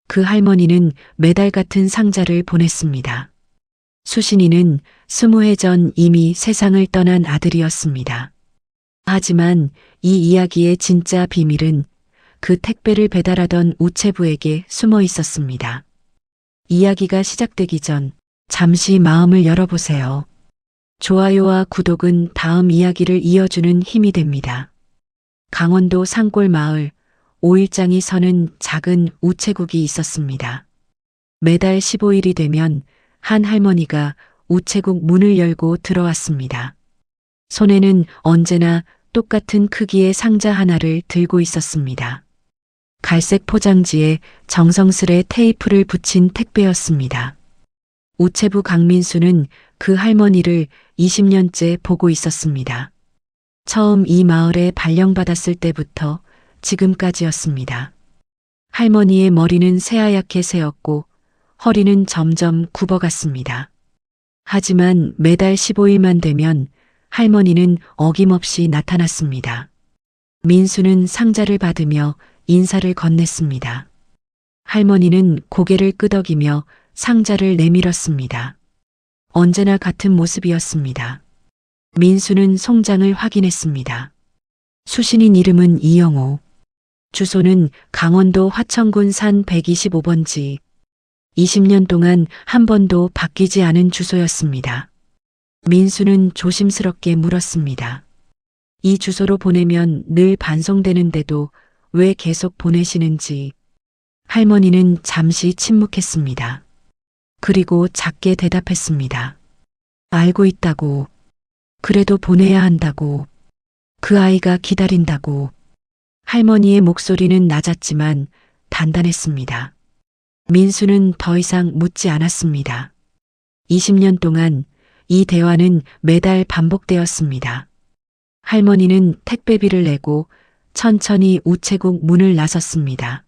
그 할머니는 메달 같은 상자를 보냈습니다. 수신이는 20해 전 이미 세상을 떠난 아들이었습니다. 하지만 이 이야기의 진짜 비밀은 그 택배를 배달하던 우체부에게 숨어 있었습니다. 이야기가 시작되기 전 잠시 마음을 열어보세요. 좋아요와 구독은 다음 이야기를 이어주는 힘이 됩니다. 강원도 산골 마을 오일장이 서는 작은 우체국이 있었습니다. 매달 15일이 되면 한 할머니가 우체국 문을 열고 들어왔습니다. 손에는 언제나 똑같은 크기의 상자 하나를 들고 있었습니다. 갈색 포장지에 정성스레 테이프를 붙인 택배였습니다. 우체부 강민수는 그 할머니를 20년째 보고 있었습니다. 처음 이 마을에 발령받았을 때부터 지금까지였습니다. 할머니의 머리는 새하얗게 새었고 허리는 점점 굽어갔습니다. 하지만 매달 15일만 되면 할머니는 어김없이 나타났습니다. 민수는 상자를 받으며 인사를 건넸습니다. 할머니는 고개를 끄덕이며 상자를 내밀었습니다. 언제나 같은 모습이었습니다. 민수는 송장을 확인했습니다. 수신인 이름은 이영호. 주소는 강원도 화천군 산 125번지. 20년 동안 한 번도 바뀌지 않은 주소였습니다. 민수는 조심스럽게 물었습니다. 이 주소로 보내면 늘 반송되는데도 왜 계속 보내시는지. 할머니는 잠시 침묵했습니다. 그리고 작게 대답했습니다. 알고 있다고. 그래도 보내야 한다고. 그 아이가 기다린다고. 할머니의 목소리는 낮았지만 단단했습니다. 민수는 더 이상 묻지 않았습니다. 20년 동안 이 대화는 매달 반복되었습니다. 할머니는 택배비를 내고 천천히 우체국 문을 나섰습니다.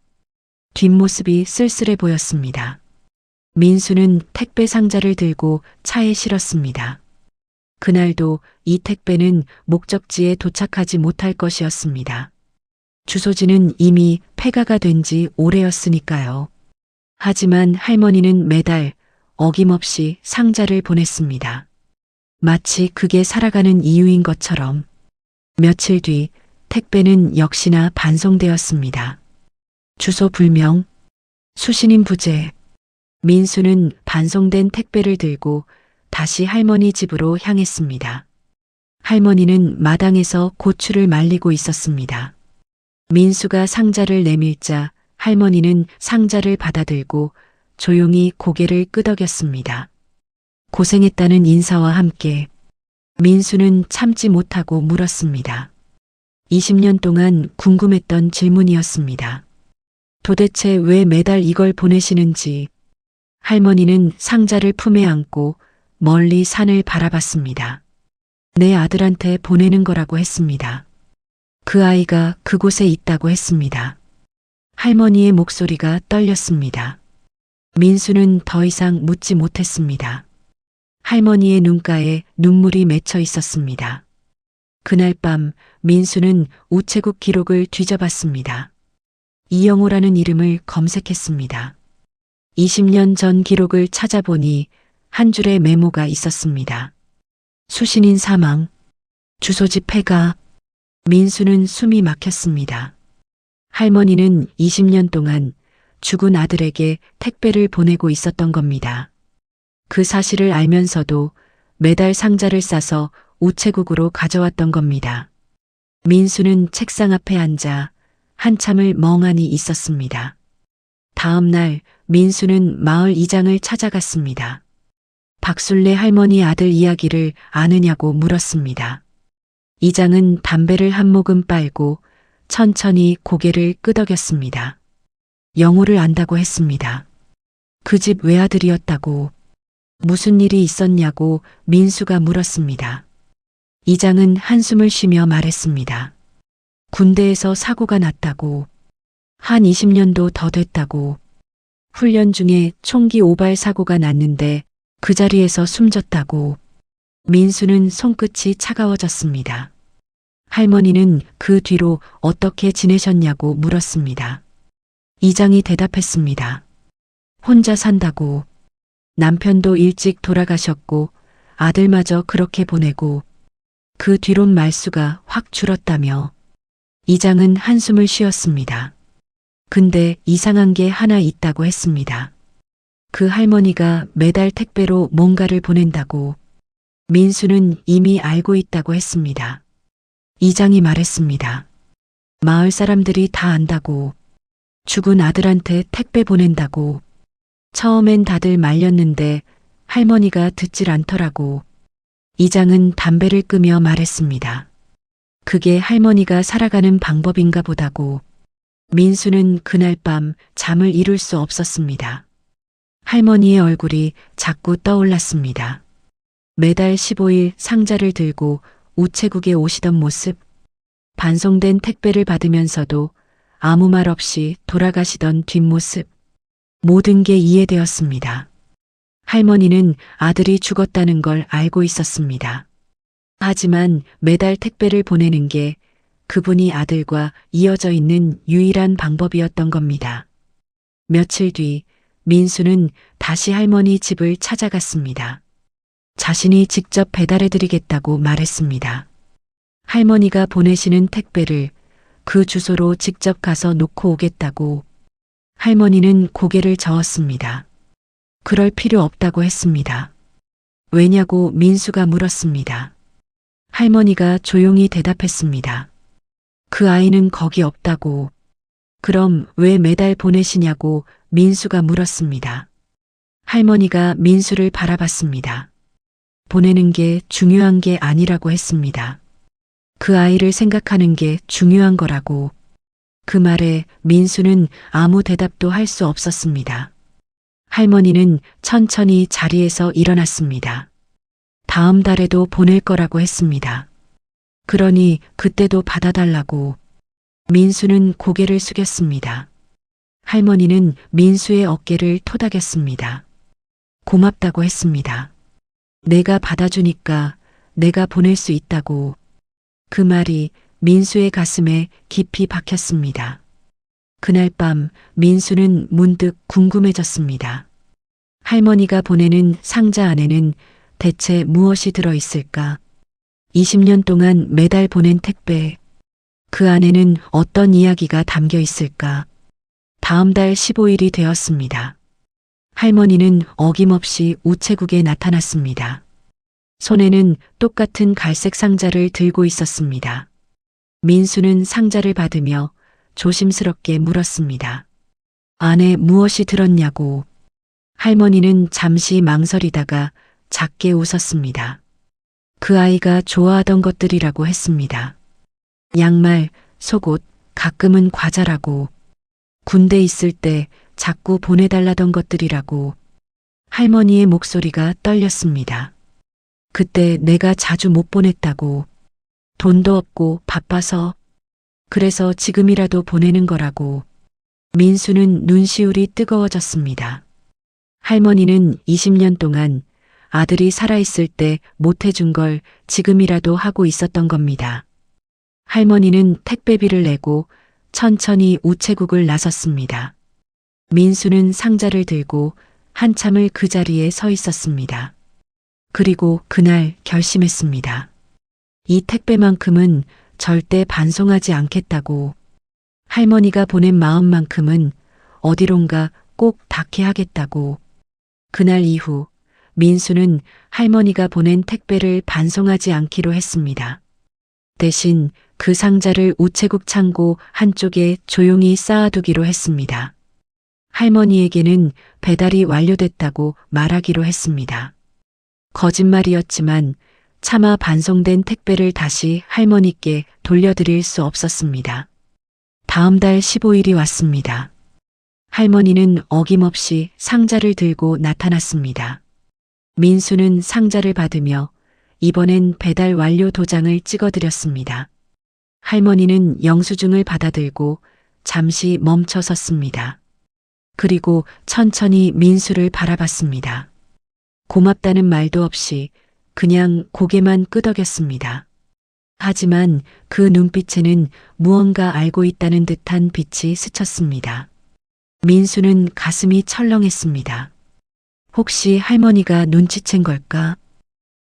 뒷모습이 쓸쓸해 보였습니다. 민수는 택배 상자를 들고 차에 실었습니다. 그날도 이 택배는 목적지에 도착하지 못할 것이었습니다. 주소지는 이미 폐가가 된 지 오래였으니까요. 하지만 할머니는 매달 어김없이 상자를 보냈습니다. 마치 그게 살아가는 이유인 것처럼. 며칠 뒤 택배는 역시나 반송되었습니다. 주소 불명, 수신인 부재. 민수는 반송된 택배를 들고 다시 할머니 집으로 향했습니다. 할머니는 마당에서 고추를 말리고 있었습니다. 민수가 상자를 내밀자 할머니는 상자를 받아들고 조용히 고개를 끄덕였습니다. 고생했다는 인사와 함께 민수는 참지 못하고 물었습니다. 20년 동안 궁금했던 질문이었습니다. 도대체 왜 매달 이걸 보내시는지. 할머니는 상자를 품에 안고 멀리 산을 바라봤습니다. 내 아들한테 보내는 거라고 했습니다. 그 아이가 그곳에 있다고 했습니다. 할머니의 목소리가 떨렸습니다. 민수는 더 이상 묻지 못했습니다. 할머니의 눈가에 눈물이 맺혀 있었습니다. 그날 밤 민수는 우체국 기록을 뒤져봤습니다. 이영호라는 이름을 검색했습니다. 20년 전 기록을 찾아보니 한 줄의 메모가 있었습니다. 수신인 사망, 주소지 폐가. 민수는 숨이 막혔습니다. 할머니는 20년 동안 죽은 아들에게 택배를 보내고 있었던 겁니다. 그 사실을 알면서도 매달 상자를 싸서 우체국으로 가져왔던 겁니다. 민수는 책상 앞에 앉아 한참을 멍하니 있었습니다. 다음 날 민수는 마을 이장을 찾아갔습니다. 박술래 할머니 아들 이야기를 아느냐고 물었습니다. 이장은 담배를 한 모금 빨고 천천히 고개를 끄덕였습니다. 영호를 안다고 했습니다. 그 집 외아들이었다고. 무슨 일이 있었냐고 민수가 물었습니다. 이장은 한숨을 쉬며 말했습니다. 군대에서 사고가 났다고. 한 20년도 더 됐다고. 훈련 중에 총기 오발 사고가 났는데 그 자리에서 숨졌다고. 민수는 손끝이 차가워졌습니다. 할머니는 그 뒤로 어떻게 지내셨냐고 물었습니다. 이장이 대답했습니다. 혼자 산다고. 남편도 일찍 돌아가셨고 아들마저 그렇게 보내고 그 뒤론 말수가 확 줄었다며 이장은 한숨을 쉬었습니다. 근데 이상한 게 하나 있다고 했습니다. 그 할머니가 매달 택배로 뭔가를 보낸다고. 민수는 이미 알고 있다고 했습니다. 이장이 말했습니다. 마을 사람들이 다 안다고. 죽은 아들한테 택배 보낸다고. 처음엔 다들 말렸는데 할머니가 듣질 않더라고. 이장은 담배를 끄며 말했습니다. 그게 할머니가 살아가는 방법인가 보다고. 민수는 그날 밤 잠을 이룰 수 없었습니다. 할머니의 얼굴이 자꾸 떠올랐습니다. 매달 15일 상자를 들고 우체국에 오시던 모습, 반송된 택배를 받으면서도 아무 말 없이 돌아가시던 뒷모습, 모든 게 이해되었습니다. 할머니는 아들이 죽었다는 걸 알고 있었습니다. 하지만 매달 택배를 보내는 게 그분이 아들과 이어져 있는 유일한 방법이었던 겁니다. 며칠 뒤 민수는 다시 할머니 집을 찾아갔습니다. 자신이 직접 배달해드리겠다고 말했습니다. 할머니가 보내시는 택배를 그 주소로 직접 가서 놓고 오겠다고. 할머니는 고개를 저었습니다. 그럴 필요 없다고 했습니다. 왜냐고 민수가 물었습니다. 할머니가 조용히 대답했습니다. 그 아이는 거기 없다고. 그럼 왜 매달 보내시냐고 민수가 물었습니다. 할머니가 민수를 바라봤습니다. 보내는 게 중요한 게 아니라고 했습니다. 그 아이를 생각하는 게 중요한 거라고. 그 말에 민수는 아무 대답도 할 수 없었습니다. 할머니는 천천히 자리에서 일어났습니다. 다음 달에도 보낼 거라고 했습니다. 그러니 그때도 받아달라고. 민수는 고개를 숙였습니다. 할머니는 민수의 어깨를 토닥였습니다. 고맙다고 했습니다. 내가 받아주니까 내가 보낼 수 있다고. 그 말이 민수의 가슴에 깊이 박혔습니다. 그날 밤 민수는 문득 궁금해졌습니다. 할머니가 보내는 상자 안에는 대체 무엇이 들어있을까? 20년 동안 매달 보낸 택배, 그 안에는 어떤 이야기가 담겨 있을까? 다음 달 15일이 되었습니다. 할머니는 어김없이 우체국에 나타났습니다. 손에는 똑같은 갈색 상자를 들고 있었습니다. 민수는 상자를 받으며 조심스럽게 물었습니다. 안에 무엇이 들었냐고. 할머니는 잠시 망설이다가 작게 웃었습니다. 그 아이가 좋아하던 것들이라고 했습니다. 양말, 속옷, 가끔은 과자라고. 군대 있을 때 자꾸 보내달라던 것들이라고. 할머니의 목소리가 떨렸습니다. 그때 내가 자주 못 보냈다고. 돈도 없고 바빠서. 그래서 지금이라도 보내는 거라고. 민수는 눈시울이 뜨거워졌습니다. 할머니는 20년 동안 아들이 살아있을 때 못해준 걸 지금이라도 하고 있었던 겁니다. 할머니는 택배비를 내고 천천히 우체국을 나섰습니다. 민수는 상자를 들고 한참을 그 자리에 서 있었습니다. 그리고 그날 결심했습니다. 이 택배만큼은 절대 반송하지 않겠다고. 할머니가 보낸 마음만큼은 어디론가 꼭 닿게 하겠다고. 그날 이후 민수는 할머니가 보낸 택배를 반송하지 않기로 했습니다. 대신 그 상자를 우체국 창고 한쪽에 조용히 쌓아두기로 했습니다. 할머니에게는 배달이 완료됐다고 말하기로 했습니다. 거짓말이었지만 차마 반송된 택배를 다시 할머니께 돌려드릴 수 없었습니다. 다음 달 15일이 왔습니다. 할머니는 어김없이 상자를 들고 나타났습니다. 민수는 상자를 받으며 이번엔 배달 완료 도장을 찍어드렸습니다. 할머니는 영수증을 받아들고 잠시 멈춰 섰습니다. 그리고 천천히 민수를 바라봤습니다. 고맙다는 말도 없이 그냥 고개만 끄덕였습니다. 하지만 그 눈빛에는 무언가 알고 있다는 듯한 빛이 스쳤습니다. 민수는 가슴이 철렁했습니다. 혹시 할머니가 눈치챈 걸까?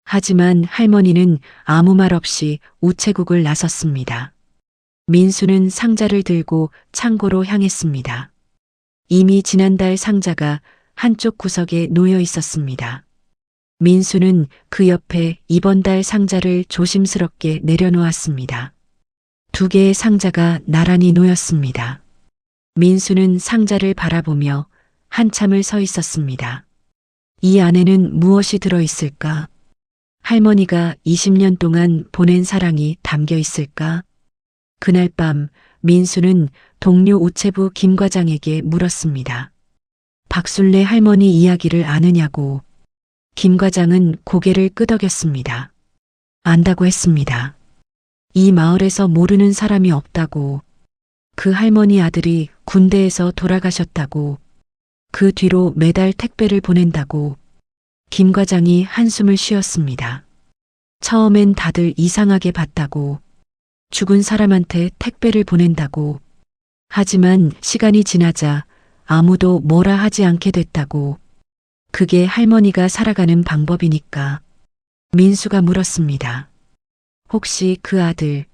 하지만 할머니는 아무 말 없이 우체국을 나섰습니다. 민수는 상자를 들고 창고로 향했습니다. 이미 지난달 상자가 한쪽 구석에 놓여 있었습니다. 민수는 그 옆에 이번 달 상자를 조심스럽게 내려놓았습니다. 두 개의 상자가 나란히 놓였습니다. 민수는 상자를 바라보며 한참을 서 있었습니다. 이 안에는 무엇이 들어 있을까? 할머니가 20년 동안 보낸 사랑이 담겨 있을까? 그날 밤 민수는 동료 우체부 김 과장에게 물었습니다. 박순례 할머니 이야기를 아느냐고. 김 과장은 고개를 끄덕였습니다. 안다고 했습니다. 이 마을에서 모르는 사람이 없다고. 그 할머니 아들이 군대에서 돌아가셨다고. 그 뒤로 매달 택배를 보낸다고. 김 과장이 한숨을 쉬었습니다. 처음엔 다들 이상하게 봤다고. 죽은 사람한테 택배를 보낸다고. 하지만 시간이 지나자 아무도 뭐라 하지 않게 됐다고. 그게 할머니가 살아가는 방법이니까. 민수가 물었습니다. 혹시 그 아들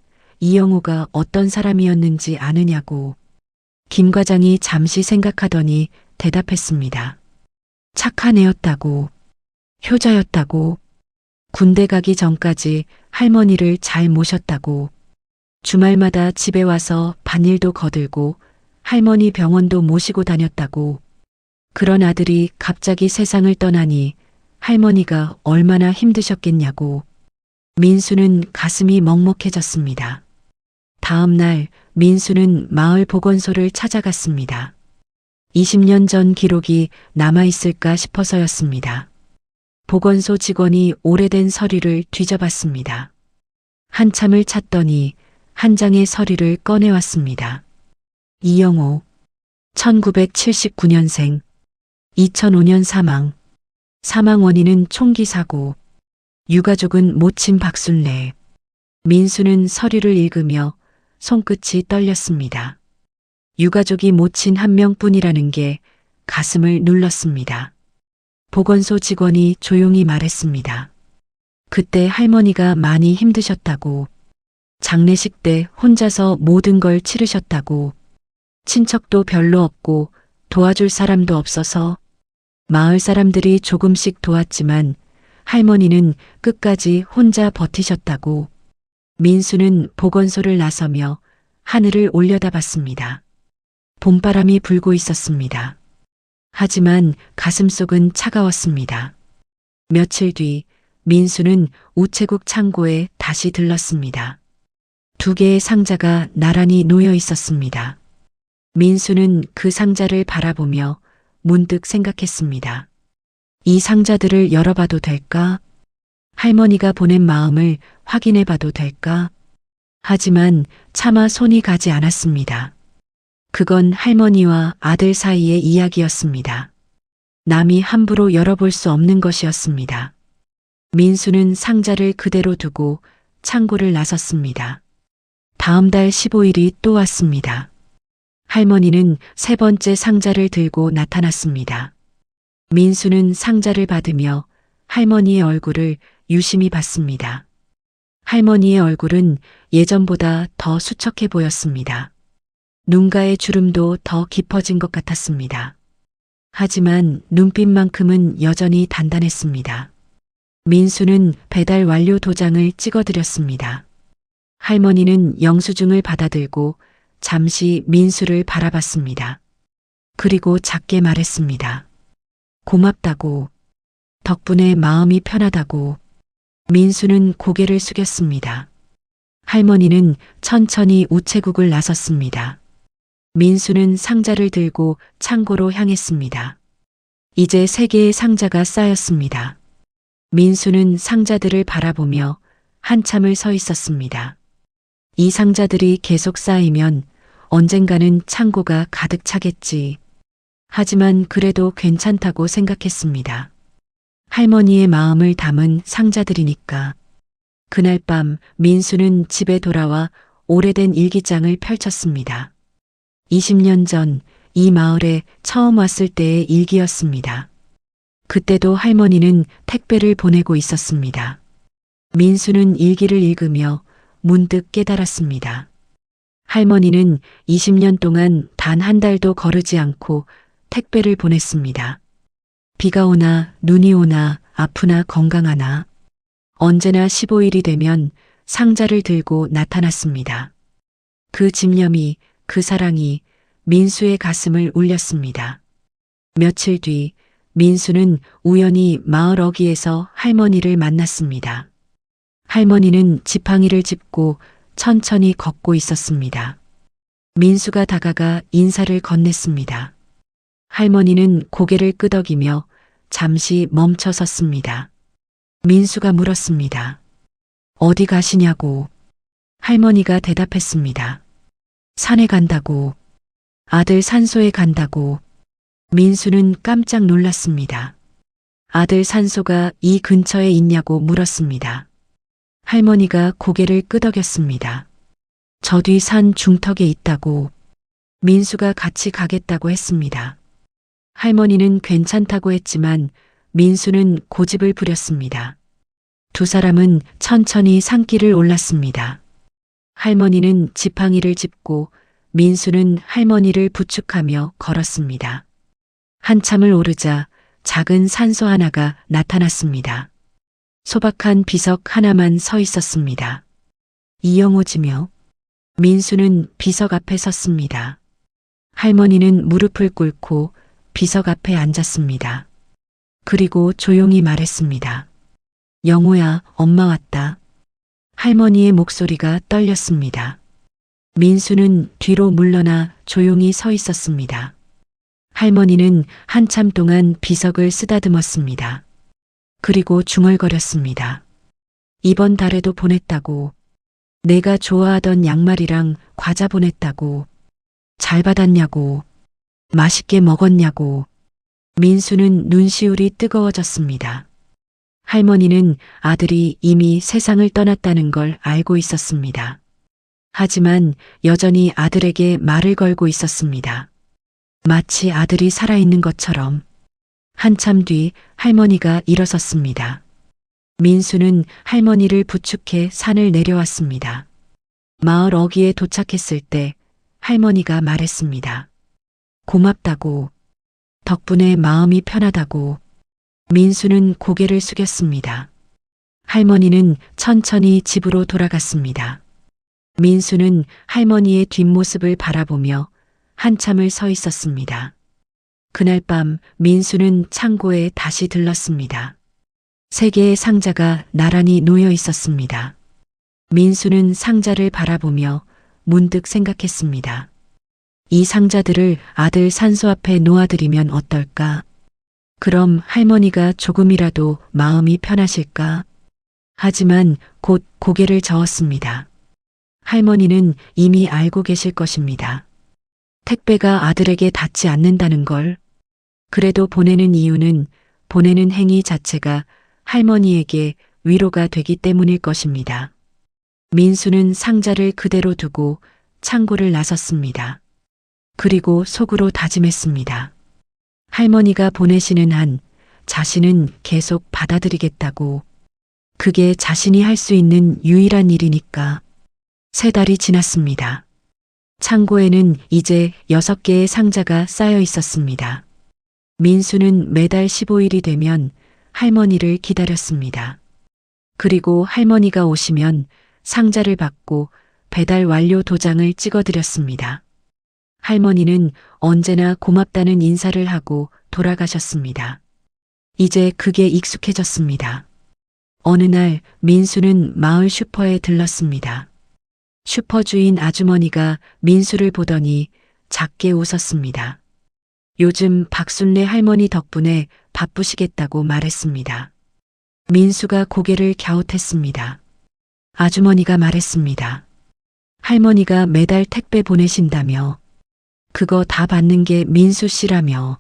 이영호가 어떤 사람이었는지 아느냐고. 김 과장이 잠시 생각하더니 대답했습니다. 착한 애였다고. 효자였다고. 군대 가기 전까지 할머니를 잘 모셨다고. 주말마다 집에 와서 밭일도 거들고 할머니 병원도 모시고 다녔다고. 그런 아들이 갑자기 세상을 떠나니 할머니가 얼마나 힘드셨겠냐고. 민수는 가슴이 먹먹해졌습니다. 다음 날 민수는 마을 보건소를 찾아갔습니다. 20년 전 기록이 남아있을까 싶어서였습니다. 보건소 직원이 오래된 서류를 뒤져봤습니다. 한참을 찾더니 한 장의 서류를 꺼내왔습니다. 이영호, 1979년생, 2005년 사망, 사망 원인은 총기 사고, 유가족은 모친 박순례. 민수는 서류를 읽으며 손끝이 떨렸습니다. 유가족이 모친 한 명뿐이라는 게 가슴을 눌렀습니다. 보건소 직원이 조용히 말했습니다. 그때 할머니가 많이 힘드셨다고. 장례식 때 혼자서 모든 걸 치르셨다고. 친척도 별로 없고 도와줄 사람도 없어서 마을 사람들이 조금씩 도왔지만 할머니는 끝까지 혼자 버티셨다고. 민수는 보건소를 나서며 하늘을 올려다봤습니다. 봄바람이 불고 있었습니다. 하지만 가슴속은 차가웠습니다. 며칠 뒤 민수는 우체국 창고에 다시 들렀습니다. 두 개의 상자가 나란히 놓여 있었습니다. 민수는 그 상자를 바라보며 문득 생각했습니다. 이 상자들을 열어봐도 될까? 할머니가 보낸 마음을 확인해봐도 될까? 하지만 차마 손이 가지 않았습니다. 그건 할머니와 아들 사이의 이야기였습니다. 남이 함부로 열어볼 수 없는 것이었습니다. 민수는 상자를 그대로 두고 창고를 나섰습니다. 다음 달 15일이 또 왔습니다. 할머니는 세 번째 상자를 들고 나타났습니다. 민수는 상자를 받으며 할머니의 얼굴을 유심히 봤습니다. 할머니의 얼굴은 예전보다 더 수척해 보였습니다. 눈가의 주름도 더 깊어진 것 같았습니다. 하지만 눈빛만큼은 여전히 단단했습니다. 민수는 배달 완료 도장을 찍어드렸습니다. 할머니는 영수증을 받아들고 잠시 민수를 바라봤습니다. 그리고 작게 말했습니다. 고맙다고. 덕분에 마음이 편하다고. 민수는 고개를 숙였습니다. 할머니는 천천히 우체국을 나섰습니다. 민수는 상자를 들고 창고로 향했습니다. 이제 3개의 상자가 쌓였습니다. 민수는 상자들을 바라보며 한참을 서 있었습니다. 이 상자들이 계속 쌓이면 언젠가는 창고가 가득 차겠지. 하지만 그래도 괜찮다고 생각했습니다. 할머니의 마음을 담은 상자들이니까. 그날 밤 민수는 집에 돌아와 오래된 일기장을 펼쳤습니다. 20년 전 이 마을에 처음 왔을 때의 일기였습니다. 그때도 할머니는 택배를 보내고 있었습니다. 민수는 일기를 읽으며 문득 깨달았습니다. 할머니는 20년 동안 단 한 달도 거르지 않고 택배를 보냈습니다. 비가 오나 눈이 오나 아프나 건강하나 언제나 15일이 되면 상자를 들고 나타났습니다. 그 집념이, 그 사랑이 민수의 가슴을 울렸습니다. 며칠 뒤 민수는 우연히 마을 어귀에서 할머니를 만났습니다. 할머니는 지팡이를 짚고 천천히 걷고 있었습니다. 민수가 다가가 인사를 건넸습니다. 할머니는 고개를 끄덕이며 잠시 멈춰 섰습니다. 민수가 물었습니다. 어디 가시냐고. 할머니가 대답했습니다. 산에 간다고. 아들 산소에 간다고. 민수는 깜짝 놀랐습니다. 아들 산소가 이 근처에 있냐고 물었습니다. 할머니가 고개를 끄덕였습니다. 저 뒤 산 중턱에 있다고. 민수가 같이 가겠다고 했습니다. 할머니는 괜찮다고 했지만 민수는 고집을 부렸습니다. 두 사람은 천천히 산길을 올랐습니다. 할머니는 지팡이를 짚고 민수는 할머니를 부축하며 걸었습니다. 한참을 오르자 작은 산소 하나가 나타났습니다. 소박한 비석 하나만 서 있었습니다. 이영호지며 민수는 비석 앞에 섰습니다. 할머니는 무릎을 꿇고 비석 앞에 앉았습니다. 그리고 조용히 말했습니다. 영호야, 엄마 왔다. 할머니의 목소리가 떨렸습니다. 민수는 뒤로 물러나 조용히 서 있었습니다. 할머니는 한참 동안 비석을 쓰다듬었습니다. 그리고 중얼거렸습니다. 이번 달에도 보냈다고. 내가 좋아하던 양말이랑 과자 보냈다고. 잘 받았냐고. 맛있게 먹었냐고. 민수는 눈시울이 뜨거워졌습니다. 할머니는 아들이 이미 세상을 떠났다는 걸 알고 있었습니다. 하지만 여전히 아들에게 말을 걸고 있었습니다. 마치 아들이 살아있는 것처럼. 한참 뒤 할머니가 일어섰습니다. 민수는 할머니를 부축해 산을 내려왔습니다. 마을 어귀에 도착했을 때 할머니가 말했습니다. 고맙다고. 덕분에 마음이 편하다고. 민수는 고개를 숙였습니다. 할머니는 천천히 집으로 돌아갔습니다. 민수는 할머니의 뒷모습을 바라보며 한참을 서 있었습니다. 그날 밤 민수는 창고에 다시 들렀습니다. 3개의 상자가 나란히 놓여 있었습니다. 민수는 상자를 바라보며 문득 생각했습니다. 이 상자들을 아들 산소 앞에 놓아드리면 어떨까? 그럼 할머니가 조금이라도 마음이 편하실까? 하지만 곧 고개를 저었습니다. 할머니는 이미 알고 계실 것입니다. 택배가 아들에게 닿지 않는다는 걸. 그래도 보내는 이유는 보내는 행위 자체가 할머니에게 위로가 되기 때문일 것입니다. 민수는 상자를 그대로 두고 창고를 나섰습니다. 그리고 속으로 다짐했습니다. 할머니가 보내시는 한 자신은 계속 받아들이겠다고. 그게 자신이 할 수 있는 유일한 일이니까. 3달이 지났습니다. 창고에는 이제 6개의 상자가 쌓여 있었습니다. 민수는 매달 15일이 되면 할머니를 기다렸습니다. 그리고 할머니가 오시면 상자를 받고 배달 완료 도장을 찍어드렸습니다. 할머니는 언제나 고맙다는 인사를 하고 돌아가셨습니다. 이제 그게 익숙해졌습니다. 어느 날 민수는 마을 슈퍼에 들렀습니다. 슈퍼 주인 아주머니가 민수를 보더니 작게 웃었습니다. 요즘 박순례 할머니 덕분에 바쁘시겠다고 말했습니다. 민수가 고개를 갸웃했습니다. 아주머니가 말했습니다. 할머니가 매달 택배 보내신다며. 그거 다 받는 게 민수 씨라며.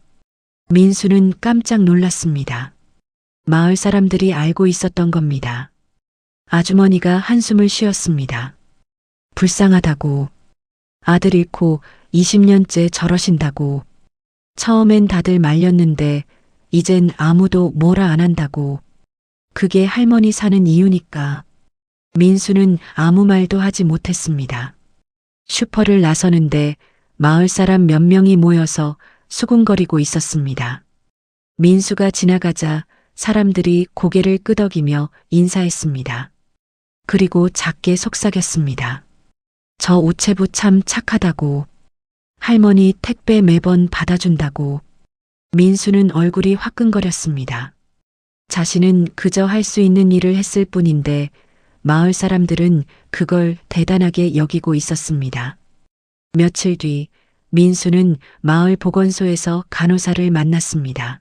민수는 깜짝 놀랐습니다. 마을 사람들이 알고 있었던 겁니다. 아주머니가 한숨을 쉬었습니다. 불쌍하다고. 아들 잃고 20년째 저러신다고. 처음엔 다들 말렸는데 이젠 아무도 뭐라 안 한다고. 그게 할머니 사는 이유니까. 민수는 아무 말도 하지 못했습니다. 슈퍼를 나서는데 마을 사람 몇 명이 모여서 수군거리고 있었습니다. 민수가 지나가자 사람들이 고개를 끄덕이며 인사했습니다. 그리고 작게 속삭였습니다. 저 우체부 참 착하다고. 할머니 택배 매번 받아준다고. 민수는 얼굴이 화끈거렸습니다. 자신은 그저 할 수 있는 일을 했을 뿐인데 마을 사람들은 그걸 대단하게 여기고 있었습니다. 며칠 뒤 민수는 마을 보건소에서 간호사를 만났습니다.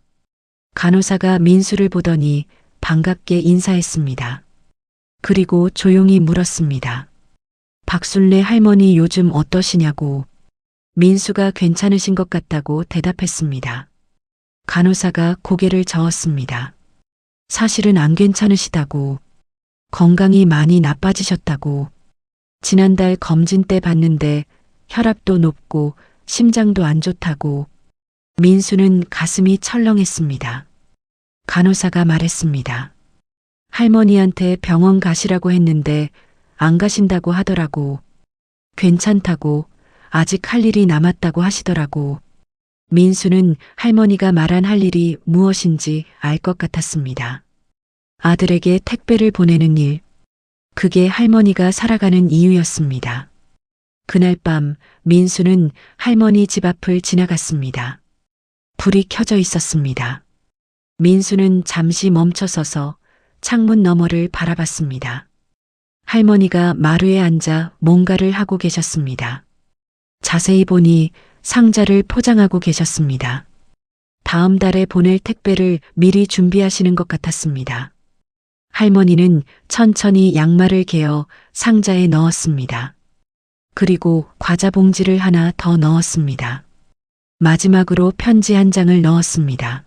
간호사가 민수를 보더니 반갑게 인사했습니다. 그리고 조용히 물었습니다. 박순례 할머니 요즘 어떠시냐고. 민수가 괜찮으신 것 같다고 대답했습니다. 간호사가 고개를 저었습니다. 사실은 안 괜찮으시다고. 건강이 많이 나빠지셨다고. 지난달 검진 때 봤는데 혈압도 높고 심장도 안 좋다고. 민수는 가슴이 철렁했습니다. 간호사가 말했습니다. 할머니한테 병원 가시라고 했는데 안 가신다고 하더라고. 괜찮다고. 아직 할 일이 남았다고 하시더라고. 민수는 할머니가 말한 할 일이 무엇인지 알 것 같았습니다. 아들에게 택배를 보내는 일. 그게 할머니가 살아가는 이유였습니다. 그날 밤 민수는 할머니 집 앞을 지나갔습니다. 불이 켜져 있었습니다. 민수는 잠시 멈춰서서 창문 너머를 바라봤습니다. 할머니가 마루에 앉아 뭔가를 하고 계셨습니다. 자세히 보니 상자를 포장하고 계셨습니다. 다음 달에 보낼 택배를 미리 준비하시는 것 같았습니다. 할머니는 천천히 양말을 개어 상자에 넣었습니다. 그리고 과자 봉지를 하나 더 넣었습니다. 마지막으로 편지 한 장을 넣었습니다.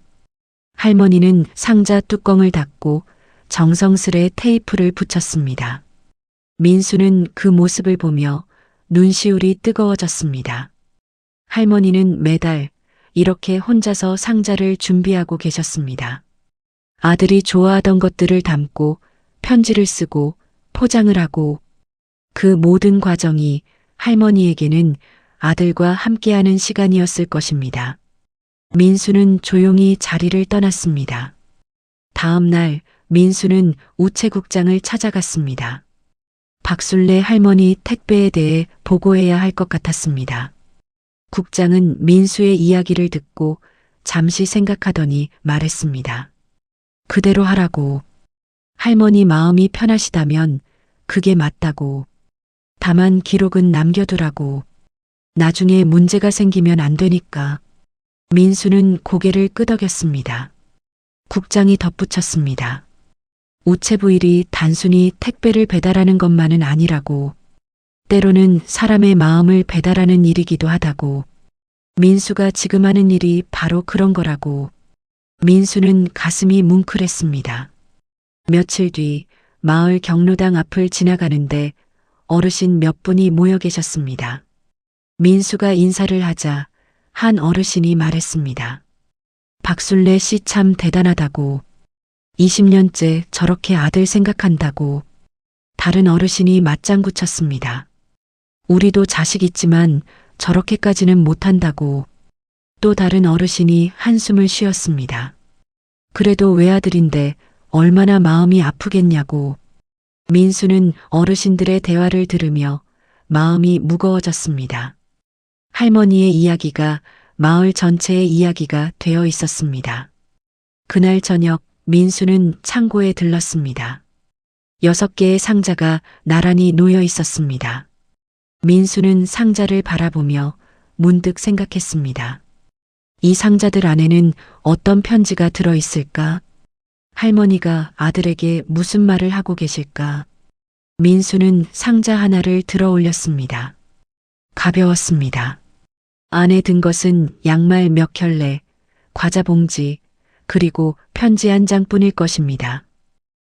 할머니는 상자 뚜껑을 닫고 정성스레 테이프를 붙였습니다. 민수는 그 모습을 보며 눈시울이 뜨거워졌습니다. 할머니는 매달 이렇게 혼자서 상자를 준비하고 계셨습니다. 아들이 좋아하던 것들을 담고 편지를 쓰고 포장을 하고 그 모든 과정이 할머니에게는 아들과 함께하는 시간이었을 것입니다. 민수는 조용히 자리를 떠났습니다. 다음 날 민수는 우체국장을 찾아갔습니다. 박순례 할머니 택배에 대해 보고해야 할 것 같았습니다. 국장은 민수의 이야기를 듣고 잠시 생각하더니 말했습니다. 그대로 하라고. 할머니 마음이 편하시다면 그게 맞다고. 다만 기록은 남겨두라고. 나중에 문제가 생기면 안 되니까. 민수는 고개를 끄덕였습니다. 국장이 덧붙였습니다. 우체부 일이 단순히 택배를 배달하는 것만은 아니라고. 때로는 사람의 마음을 배달하는 일이기도 하다고. 민수가 지금 하는 일이 바로 그런 거라고. 민수는 가슴이 뭉클했습니다. 며칠 뒤 마을 경로당 앞을 지나가는데 어르신 몇 분이 모여 계셨습니다. 민수가 인사를 하자 한 어르신이 말했습니다. 박순례 씨 참 대단하다고. 20년째 저렇게 아들 생각한다고. 다른 어르신이 맞장구 쳤습니다. 우리도 자식 있지만 저렇게까지는 못한다고. 또 다른 어르신이 한숨을 쉬었습니다. 그래도 외아들인데 얼마나 마음이 아프겠냐고. 민수는 어르신들의 대화를 들으며 마음이 무거워졌습니다. 할머니의 이야기가 마을 전체의 이야기가 되어 있었습니다. 그날 저녁 민수는 창고에 들렀습니다. 6개의 상자가 나란히 놓여 있었습니다. 민수는 상자를 바라보며 문득 생각했습니다. 이 상자들 안에는 어떤 편지가 들어있을까? 할머니가 아들에게 무슨 말을 하고 계실까? 민수는 상자 하나를 들어 올렸습니다. 가벼웠습니다. 안에 든 것은 양말 몇 켤레, 과자 봉지, 그리고 편지 한 장뿐일 것입니다.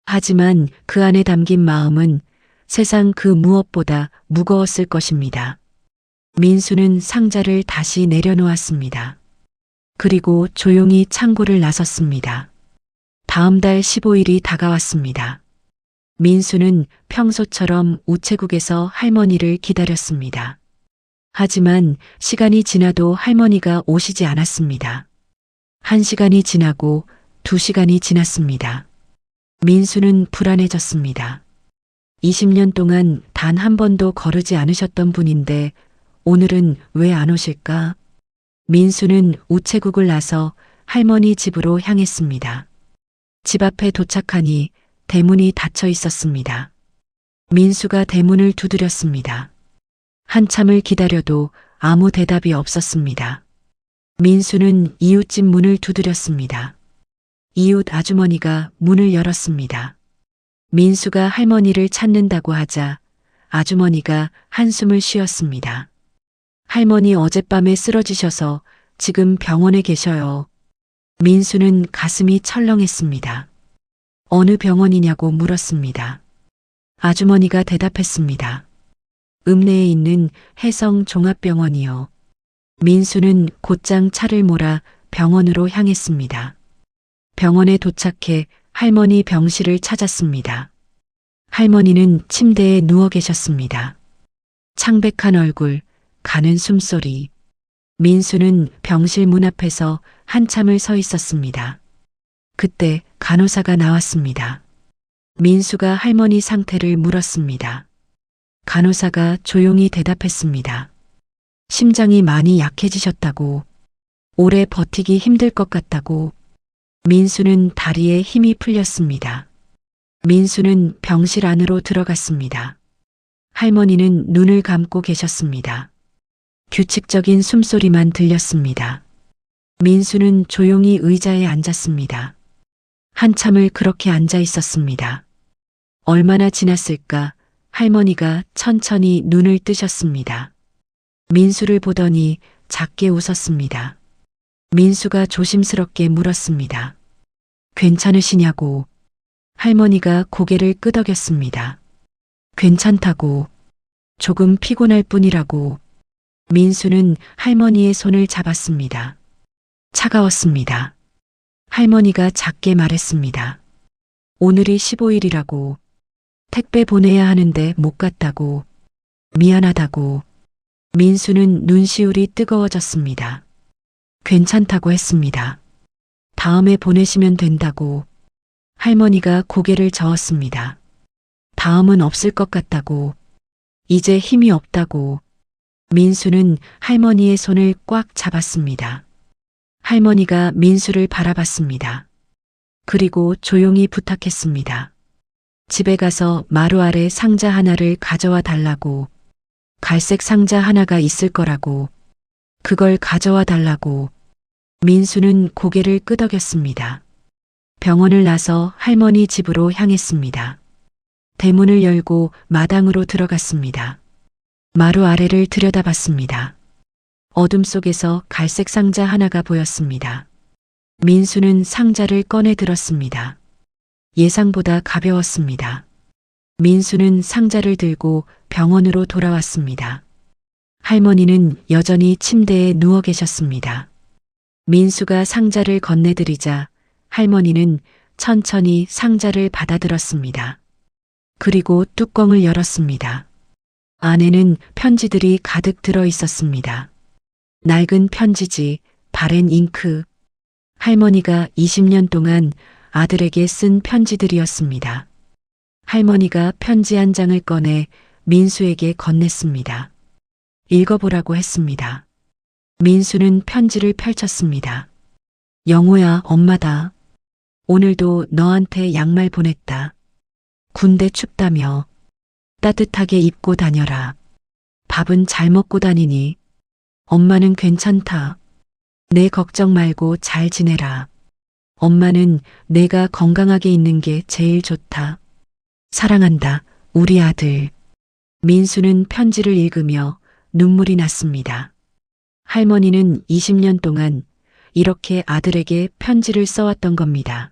하지만 그 안에 담긴 마음은 세상 그 무엇보다 무거웠을 것입니다. 민수는 상자를 다시 내려놓았습니다. 그리고 조용히 창고를 나섰습니다. 다음 달 15일이 다가왔습니다. 민수는 평소처럼 우체국에서 할머니를 기다렸습니다. 하지만 시간이 지나도 할머니가 오시지 않았습니다. 1시간이 지나고 2시간이 지났습니다. 민수는 불안해졌습니다. 20년 동안 단 한 번도 거르지 않으셨던 분인데 오늘은 왜 안 오실까? 민수는 우체국을 나서 할머니 집으로 향했습니다. 집 앞에 도착하니 대문이 닫혀 있었습니다. 민수가 대문을 두드렸습니다. 한참을 기다려도 아무 대답이 없었습니다. 민수는 이웃집 문을 두드렸습니다. 이웃 아주머니가 문을 열었습니다. 민수가 할머니를 찾는다고 하자 아주머니가 한숨을 쉬었습니다. 할머니 어젯밤에 쓰러지셔서 지금 병원에 계셔요. 민수는 가슴이 철렁했습니다. 어느 병원이냐고 물었습니다. 아주머니가 대답했습니다. 읍내에 있는 해성 종합병원이요. 민수는 곧장 차를 몰아 병원으로 향했습니다. 병원에 도착해 할머니 병실을 찾았습니다. 할머니는 침대에 누워 계셨습니다. 창백한 얼굴, 가는 숨소리. 민수는 병실 문 앞에서 한참을 서 있었습니다. 그때 간호사가 나왔습니다. 민수가 할머니 상태를 물었습니다. 간호사가 조용히 대답했습니다. 심장이 많이 약해지셨다고, 오래 버티기 힘들 것 같다고. 민수는 다리에 힘이 풀렸습니다. 민수는 병실 안으로 들어갔습니다. 할머니는 눈을 감고 계셨습니다. 규칙적인 숨소리만 들렸습니다. 민수는 조용히 의자에 앉았습니다. 한참을 그렇게 앉아 있었습니다. 얼마나 지났을까 할머니가 천천히 눈을 뜨셨습니다. 민수를 보더니 작게 웃었습니다. 민수가 조심스럽게 물었습니다. 괜찮으시냐고. 할머니가 고개를 끄덕였습니다. 괜찮다고. 조금 피곤할 뿐이라고. 민수는 할머니의 손을 잡았습니다. 차가웠습니다. 할머니가 작게 말했습니다. 오늘이 15일이라고. 택배 보내야 하는데 못 갔다고. 미안하다고. 민수는 눈시울이 뜨거워졌습니다. 괜찮다고 했습니다. 다음에 보내시면 된다고. 할머니가 고개를 저었습니다. 다음은 없을 것 같다고. 이제 힘이 없다고. 민수는 할머니의 손을 꽉 잡았습니다. 할머니가 민수를 바라봤습니다. 그리고 조용히 부탁했습니다. 집에 가서 마루 아래 상자 하나를 가져와 달라고. 갈색 상자 하나가 있을 거라고. 그걸 가져와 달라고. 민수는 고개를 끄덕였습니다. 병원을 나서 할머니 집으로 향했습니다. 대문을 열고 마당으로 들어갔습니다. 마루 아래를 들여다봤습니다. 어둠 속에서 갈색 상자 하나가 보였습니다. 민수는 상자를 꺼내 들었습니다. 예상보다 가벼웠습니다. 민수는 상자를 들고 병원으로 돌아왔습니다. 할머니는 여전히 침대에 누워 계셨습니다. 민수가 상자를 건네드리자 할머니는 천천히 상자를 받아들었습니다. 그리고 뚜껑을 열었습니다. 안에는 편지들이 가득 들어 있었습니다. 낡은 편지지, 바랜 잉크. 할머니가 20년 동안 아들에게 쓴 편지들이었습니다. 할머니가 편지 한 장을 꺼내 민수에게 건넸습니다. 읽어보라고 했습니다. 민수는 편지를 펼쳤습니다. 영호야, 엄마다. 오늘도 너한테 양말 보냈다. 군대 춥다며. 따뜻하게 입고 다녀라. 밥은 잘 먹고 다니니. 엄마는 괜찮다. 내 걱정 말고 잘 지내라. 엄마는 내가 건강하게 있는 게 제일 좋다. 사랑한다, 우리 아들. 민수는 편지를 읽으며 눈물이 났습니다. 할머니는 20년 동안 이렇게 아들에게 편지를 써왔던 겁니다.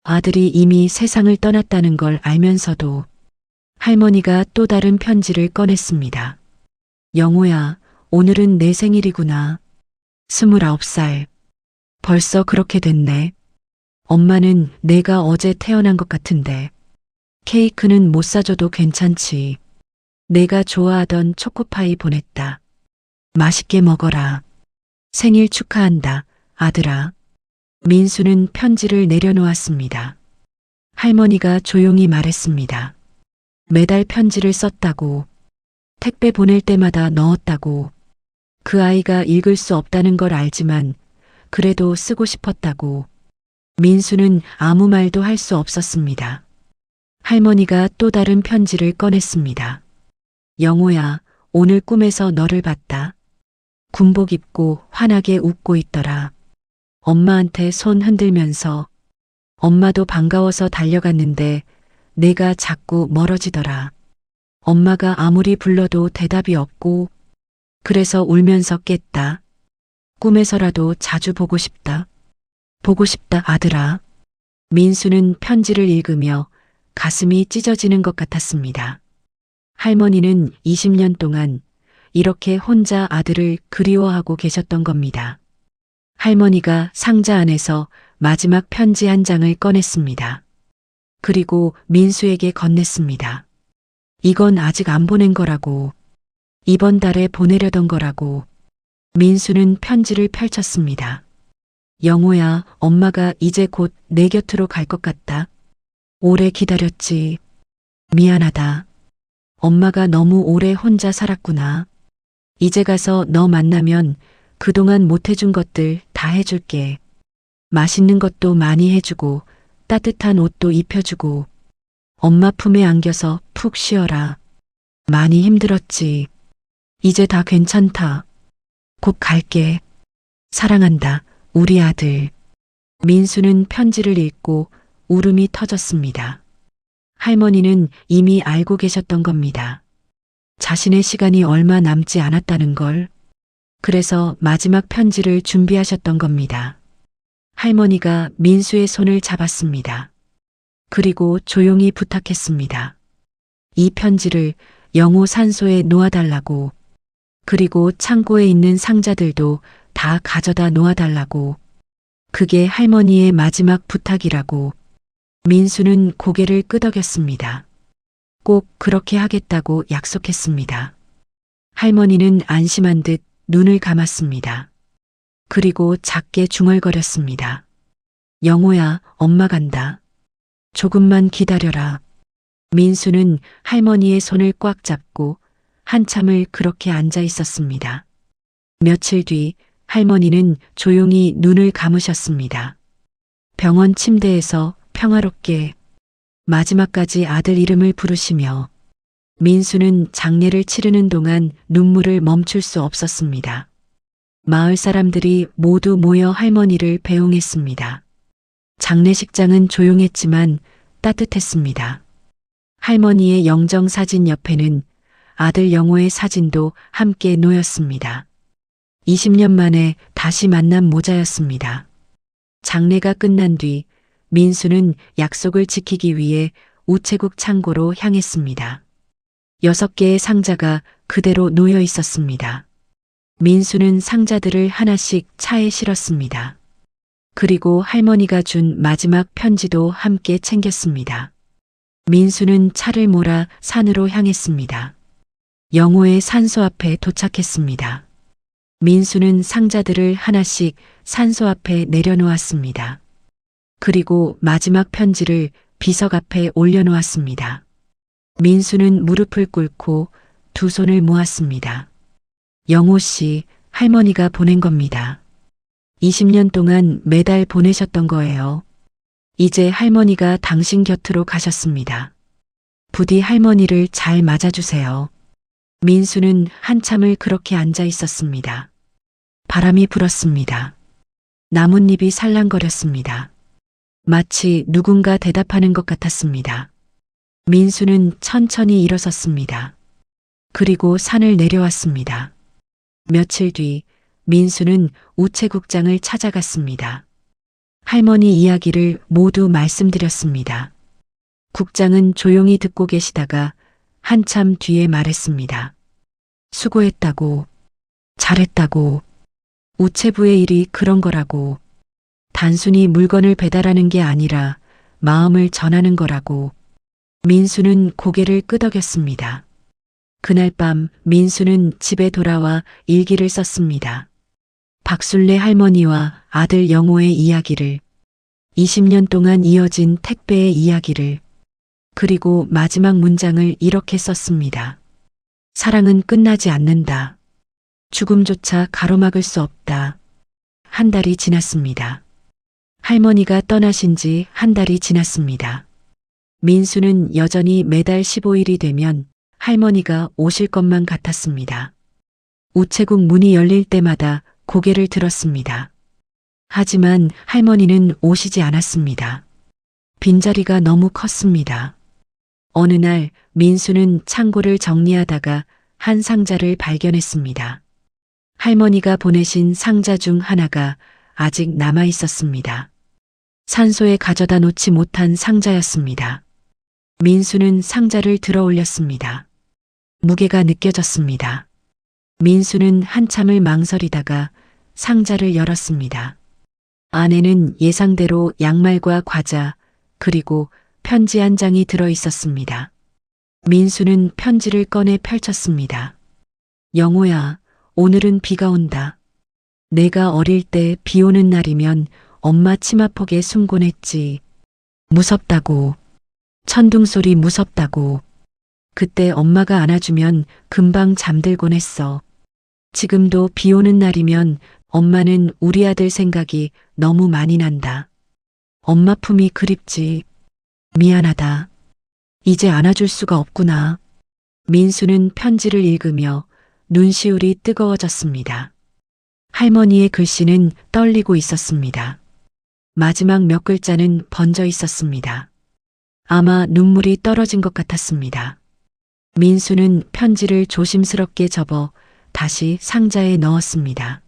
아들이 이미 세상을 떠났다는 걸 알면서도 할머니가 또 다른 편지를 꺼냈습니다. 영호야, 오늘은 내 생일이구나. 29살. 벌써 그렇게 됐네. 엄마는 내가 어제 태어난 것 같은데. 케이크는 못 사줘도 괜찮지. 내가 좋아하던 초코파이 보냈다. 맛있게 먹어라. 생일 축하한다, 아들아. 민수는 편지를 내려놓았습니다. 할머니가 조용히 말했습니다. 매달 편지를 썼다고. 택배 보낼 때마다 넣었다고. 그 아이가 읽을 수 없다는 걸 알지만 그래도 쓰고 싶었다고. 민수는 아무 말도 할 수 없었습니다. 할머니가 또 다른 편지를 꺼냈습니다. 영호야, 오늘 꿈에서 너를 봤다. 군복 입고 환하게 웃고 있더라. 엄마한테 손 흔들면서. 엄마도 반가워서 달려갔는데 내가 자꾸 멀어지더라. 엄마가 아무리 불러도 대답이 없고 그래서 울면서 깼다. 꿈에서라도 자주 보고 싶다. 보고 싶다, 아들아. 민수는 편지를 읽으며 가슴이 찢어지는 것 같았습니다. 할머니는 20년 동안 이렇게 혼자 아들을 그리워하고 계셨던 겁니다. 할머니가 상자 안에서 마지막 편지 한 장을 꺼냈습니다. 그리고 민수에게 건넸습니다. 이건 아직 안 보낸 거라고. 이번 달에 보내려던 거라고. 민수는 편지를 펼쳤습니다. 영호야, 엄마가 이제 곧 내 곁으로 갈 것 같다. 오래 기다렸지. 미안하다. 엄마가 너무 오래 혼자 살았구나. 이제 가서 너 만나면 그동안 못 해준 것들 다 해줄게. 맛있는 것도 많이 해주고 따뜻한 옷도 입혀주고 엄마 품에 안겨서 푹 쉬어라. 많이 힘들었지. 이제 다 괜찮다. 곧 갈게. 사랑한다, 우리 아들. 민수는 편지를 읽고 울음이 터졌습니다. 할머니는 이미 알고 계셨던 겁니다. 자신의 시간이 얼마 남지 않았다는 걸. 그래서 마지막 편지를 준비하셨던 겁니다. 할머니가 민수의 손을 잡았습니다. 그리고 조용히 부탁했습니다. 이 편지를 영호 산소에 놓아달라고. 그리고 창고에 있는 상자들도 다 가져다 놓아달라고. 그게 할머니의 마지막 부탁이라고. 민수는 고개를 끄덕였습니다. 꼭 그렇게 하겠다고 약속했습니다. 할머니는 안심한 듯 눈을 감았습니다. 그리고 작게 중얼거렸습니다. 영호야, 엄마 간다. 조금만 기다려라. 민수는 할머니의 손을 꽉 잡고 한참을 그렇게 앉아 있었습니다. 며칠 뒤 할머니는 조용히 눈을 감으셨습니다. 병원 침대에서 평화롭게 마지막까지 아들 이름을 부르시며 민수는 장례를 치르는 동안 눈물을 멈출 수 없었습니다. 마을 사람들이 모두 모여 할머니를 배웅했습니다. 장례식장은 조용했지만 따뜻했습니다. 할머니의 영정 사진 옆에는 아들 영호의 사진도 함께 놓였습니다. 20년 만에 다시 만난 모자였습니다. 장례가 끝난 뒤 민수는 약속을 지키기 위해 우체국 창고로 향했습니다. 6개의 상자가 그대로 놓여 있었습니다. 민수는 상자들을 하나씩 차에 실었습니다. 그리고 할머니가 준 마지막 편지도 함께 챙겼습니다. 민수는 차를 몰아 산으로 향했습니다. 영호의 산소 앞에 도착했습니다. 민수는 상자들을 하나씩 산소 앞에 내려놓았습니다. 그리고 마지막 편지를 비석 앞에 올려놓았습니다. 민수는 무릎을 꿇고 두 손을 모았습니다. 영호 씨, 할머니가 보낸 겁니다. 20년 동안 매달 보내셨던 거예요. 이제 할머니가 당신 곁으로 가셨습니다. 부디 할머니를 잘 맞아주세요. 민수는 한참을 그렇게 앉아 있었습니다. 바람이 불었습니다. 나뭇잎이 살랑거렸습니다. 마치 누군가 대답하는 것 같았습니다. 민수는 천천히 일어섰습니다. 그리고 산을 내려왔습니다. 며칠 뒤 민수는 우체국장을 찾아갔습니다. 할머니 이야기를 모두 말씀드렸습니다. 국장은 조용히 듣고 계시다가 한참 뒤에 말했습니다. 수고했다고. 잘했다고. 우체부의 일이 그런 거라고. 단순히 물건을 배달하는 게 아니라 마음을 전하는 거라고. 민수는 고개를 끄덕였습니다. 그날 밤 민수는 집에 돌아와 일기를 썼습니다. 박순례 할머니와 아들 영호의 이야기를, 20년 동안 이어진 택배의 이야기를, 그리고 마지막 문장을 이렇게 썼습니다. 사랑은 끝나지 않는다. 죽음조차 가로막을 수 없다. 한 달이 지났습니다. 할머니가 떠나신 지 한 달이 지났습니다. 민수는 여전히 매달 15일이 되면 할머니가 오실 것만 같았습니다. 우체국 문이 열릴 때마다 고개를 들었습니다. 하지만 할머니는 오시지 않았습니다. 빈자리가 너무 컸습니다. 어느 날 민수는 창고를 정리하다가 한 상자를 발견했습니다. 할머니가 보내신 상자 중 하나가 아직 남아 있었습니다. 산소에 가져다 놓지 못한 상자였습니다. 민수는 상자를 들어 올렸습니다. 무게가 느껴졌습니다. 민수는 한참을 망설이다가 상자를 열었습니다. 안에는 예상대로 양말과 과자, 그리고 편지 한 장이 들어 있었습니다. 민수는 편지를 꺼내 펼쳤습니다. 영호야, 오늘은 비가 온다. 내가 어릴 때 비 오는 날이면 엄마 치마폭에 숨곤 했지. 무섭다고. 천둥 소리 무섭다고. 그때 엄마가 안아주면 금방 잠들곤 했어. 지금도 비 오는 날이면 엄마는 우리 아들 생각이 너무 많이 난다. 엄마 품이 그립지. 미안하다. 이제 안아줄 수가 없구나. 민수는 편지를 읽으며 눈시울이 뜨거워졌습니다. 할머니의 글씨는 떨리고 있었습니다. 마지막 몇 글자는 번져 있었습니다. 아마 눈물이 떨어진 것 같았습니다. 민수는 편지를 조심스럽게 접어 다시 상자에 넣었습니다.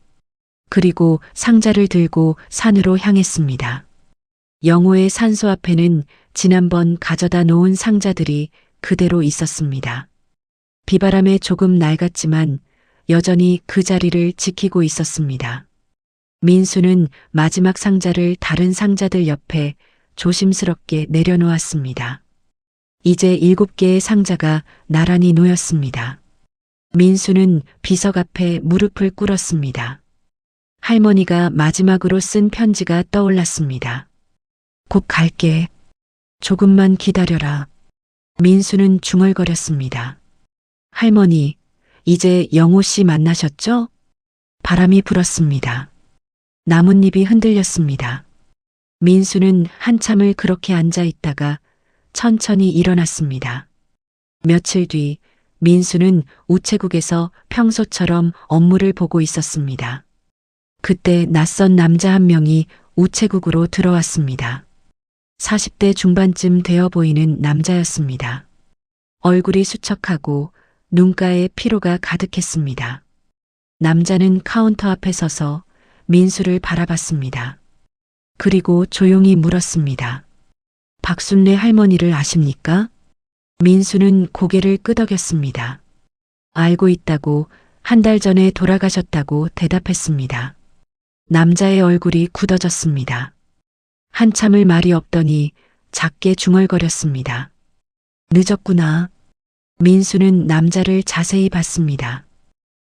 그리고 상자를 들고 산으로 향했습니다. 영호의 산소 앞에는 지난번 가져다 놓은 상자들이 그대로 있었습니다. 비바람에 조금 낡았지만 여전히 그 자리를 지키고 있었습니다. 민수는 마지막 상자를 다른 상자들 옆에 조심스럽게 내려놓았습니다. 이제 7개의 상자가 나란히 놓였습니다. 민수는 비석 앞에 무릎을 꿇었습니다. 할머니가 마지막으로 쓴 편지가 떠올랐습니다. 곧 갈게. 조금만 기다려라. 민수는 중얼거렸습니다. 할머니, 이제 영호 씨 만나셨죠? 바람이 불었습니다. 나뭇잎이 흔들렸습니다. 민수는 한참을 그렇게 앉아 있다가 천천히 일어났습니다. 며칠 뒤 민수는 우체국에서 평소처럼 업무를 보고 있었습니다. 그때 낯선 남자 한 명이 우체국으로 들어왔습니다. 40대 중반쯤 되어 보이는 남자였습니다. 얼굴이 수척하고 눈가에 피로가 가득했습니다. 남자는 카운터 앞에 서서 민수를 바라봤습니다. 그리고 조용히 물었습니다. 박순례 할머니를 아십니까? 민수는 고개를 끄덕였습니다. 알고 있다고, 한 달 전에 돌아가셨다고 대답했습니다. 남자의 얼굴이 굳어졌습니다. 한참을 말이 없더니 작게 중얼거렸습니다. 늦었구나. 민수는 남자를 자세히 봤습니다.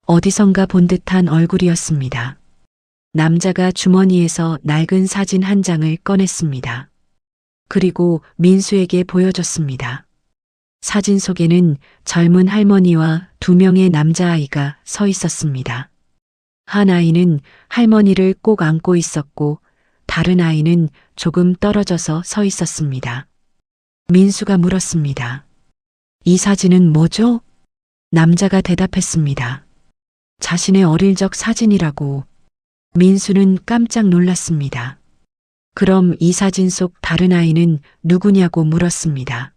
어디선가 본 듯한 얼굴이었습니다. 남자가 주머니에서 낡은 사진 한 장을 꺼냈습니다. 그리고 민수에게 보여줬습니다. 사진 속에는 젊은 할머니와 2명의 남자아이가 서 있었습니다. 한 아이는 할머니를 꼭 안고 있었고 다른 아이는 조금 떨어져서 서 있었습니다. 민수가 물었습니다. 이 사진은 뭐죠? 남자가 대답했습니다. 자신의 어릴 적 사진이라고. 민수는 깜짝 놀랐습니다. 그럼 이 사진 속 다른 아이는 누구냐고 물었습니다.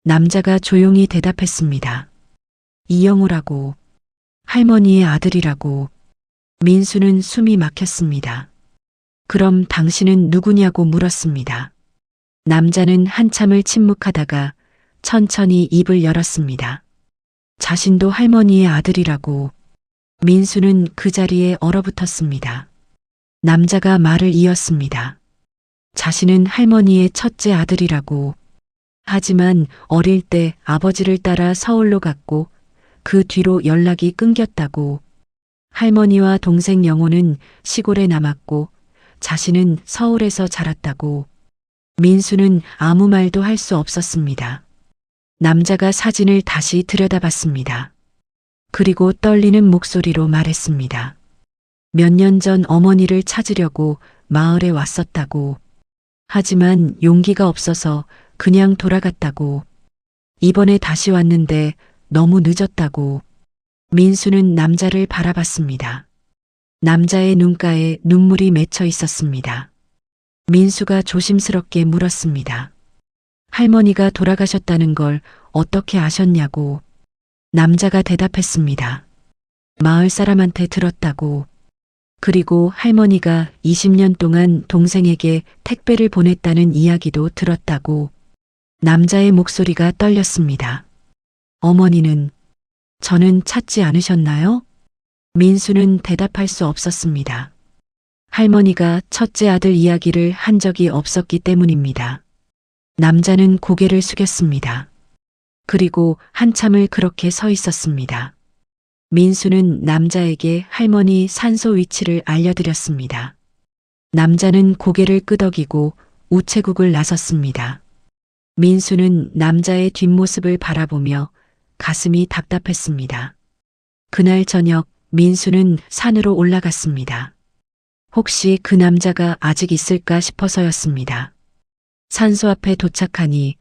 남자가 조용히 대답했습니다. 이영우라고. 할머니의 아들이라고. 민수는 숨이 막혔습니다. 그럼 당신은 누구냐고 물었습니다. 남자는 한참을 침묵하다가 천천히 입을 열었습니다. 자신도 할머니의 아들이라고. 민수는 그 자리에 얼어붙었습니다. 남자가 말을 이었습니다. 자신은 할머니의 첫째 아들이라고. 하지만 어릴 때 아버지를 따라 서울로 갔고 그 뒤로 연락이 끊겼다고. 할머니와 동생 영호는 시골에 남았고 자신은 서울에서 자랐다고. 민수는 아무 말도 할 수 없었습니다. 남자가 사진을 다시 들여다봤습니다. 그리고 떨리는 목소리로 말했습니다. 몇 년 전 어머니를 찾으려고 마을에 왔었다고. 하지만 용기가 없어서 그냥 돌아갔다고. 이번에 다시 왔는데 너무 늦었다고. 민수는 남자를 바라봤습니다. 남자의 눈가에 눈물이 맺혀 있었습니다. 민수가 조심스럽게 물었습니다. 할머니가 돌아가셨다는 걸 어떻게 아셨냐고. 남자가 대답했습니다. 마을 사람한테 들었다고. 그리고 할머니가 20년 동안 동생에게 택배를 보냈다는 이야기도 들었다고. 남자의 목소리가 떨렸습니다. 어머니는 저는 찾지 않으셨나요? 민수는 대답할 수 없었습니다. 할머니가 첫째 아들 이야기를 한 적이 없었기 때문입니다. 남자는 고개를 숙였습니다. 그리고 한참을 그렇게 서 있었습니다. 민수는 남자에게 할머니 산소 위치를 알려드렸습니다. 남자는 고개를 끄덕이고 우체국을 나섰습니다. 민수는 남자의 뒷모습을 바라보며 가슴이 답답했습니다. 그날 저녁 민수는 산으로 올라갔습니다. 혹시 그 남자가 아직 있을까 싶어서였습니다. 산소 앞에 도착하니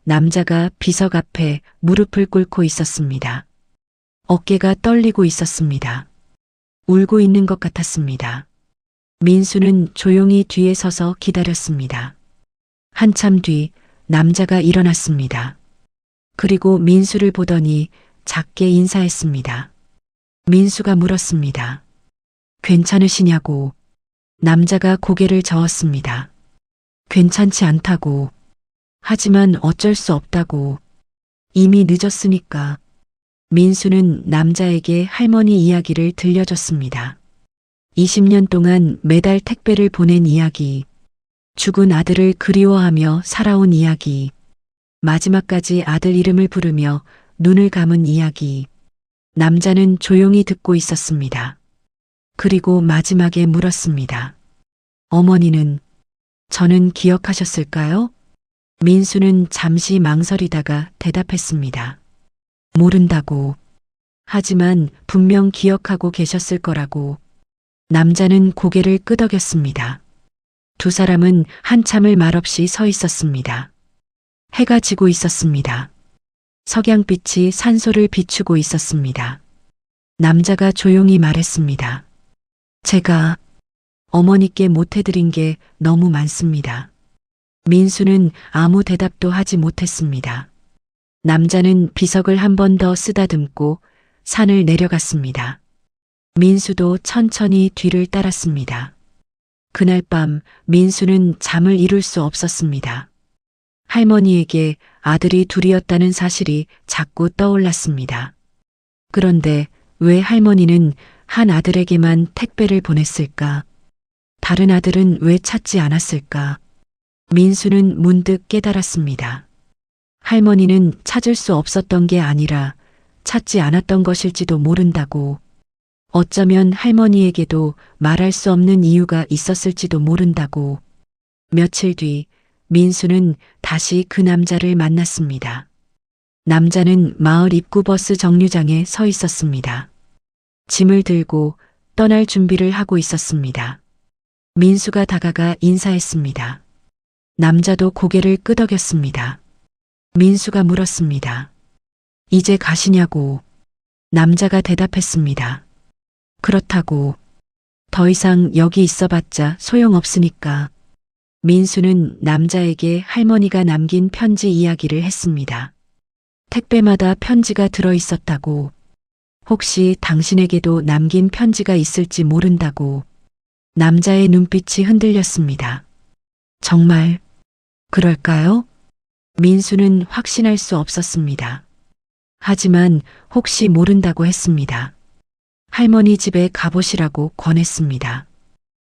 남자가 비석 앞에 무릎을 꿇고 있었습니다. 어깨가 떨리고 있었습니다. 울고 있는 것 같았습니다. 민수는 조용히 뒤에 서서 기다렸습니다. 한참 뒤 남자가 일어났습니다. 그리고 민수를 보더니 작게 인사했습니다. 민수가 물었습니다. 괜찮으시냐고. 남자가 고개를 저었습니다. 괜찮지 않다고. 하지만 어쩔 수 없다고. 이미 늦었으니까. 민수는 남자에게 할머니 이야기를 들려줬습니다. 20년 동안 매달 택배를 보낸 이야기. 죽은 아들을 그리워하며 살아온 이야기. 마지막까지 아들 이름을 부르며 눈을 감은 이야기. 남자는 조용히 듣고 있었습니다. 그리고 마지막에 물었습니다. 어머니는 저는 기억하셨을까요? 민수는 잠시 망설이다가 대답했습니다. 모른다고. 하지만 분명 기억하고 계셨을 거라고. 남자는 고개를 끄덕였습니다. 두 사람은 한참을 말없이 서 있었습니다. 해가 지고 있었습니다. 석양빛이 산소를 비추고 있었습니다. 남자가 조용히 말했습니다. 제가 어머니께 못해드린 게 너무 많습니다. 민수는 아무 대답도 하지 못했습니다. 남자는 비석을 한 번 더 쓰다듬고 산을 내려갔습니다. 민수도 천천히 뒤를 따랐습니다. 그날 밤 민수는 잠을 이룰 수 없었습니다. 할머니에게 아들이 둘이었다는 사실이 자꾸 떠올랐습니다. 그런데 왜 할머니는 한 아들에게만 택배를 보냈을까? 다른 아들은 왜 찾지 않았을까? 민수는 문득 깨달았습니다. 할머니는 찾을 수 없었던 게 아니라 찾지 않았던 것일지도 모른다고. 어쩌면 할머니에게도 말할 수 없는 이유가 있었을지도 모른다고. 며칠 뒤 민수는 다시 그 남자를 만났습니다. 남자는 마을 입구 버스 정류장에 서 있었습니다. 짐을 들고 떠날 준비를 하고 있었습니다. 민수가 다가가 인사했습니다. 남자도 고개를 끄덕였습니다. 민수가 물었습니다. 이제 가시냐고. 남자가 대답했습니다. 그렇다고. 더 이상 여기 있어봤자 소용없으니까. 민수는 남자에게 할머니가 남긴 편지 이야기를 했습니다. 택배마다 편지가 들어 있었다고. 혹시 당신에게도 남긴 편지가 있을지 모른다고. 남자의 눈빛이 흔들렸습니다. 정말 그럴까요? 민수는 확신할 수 없었습니다. 하지만 혹시 모른다고 했습니다. 할머니 집에 가보시라고 권했습니다.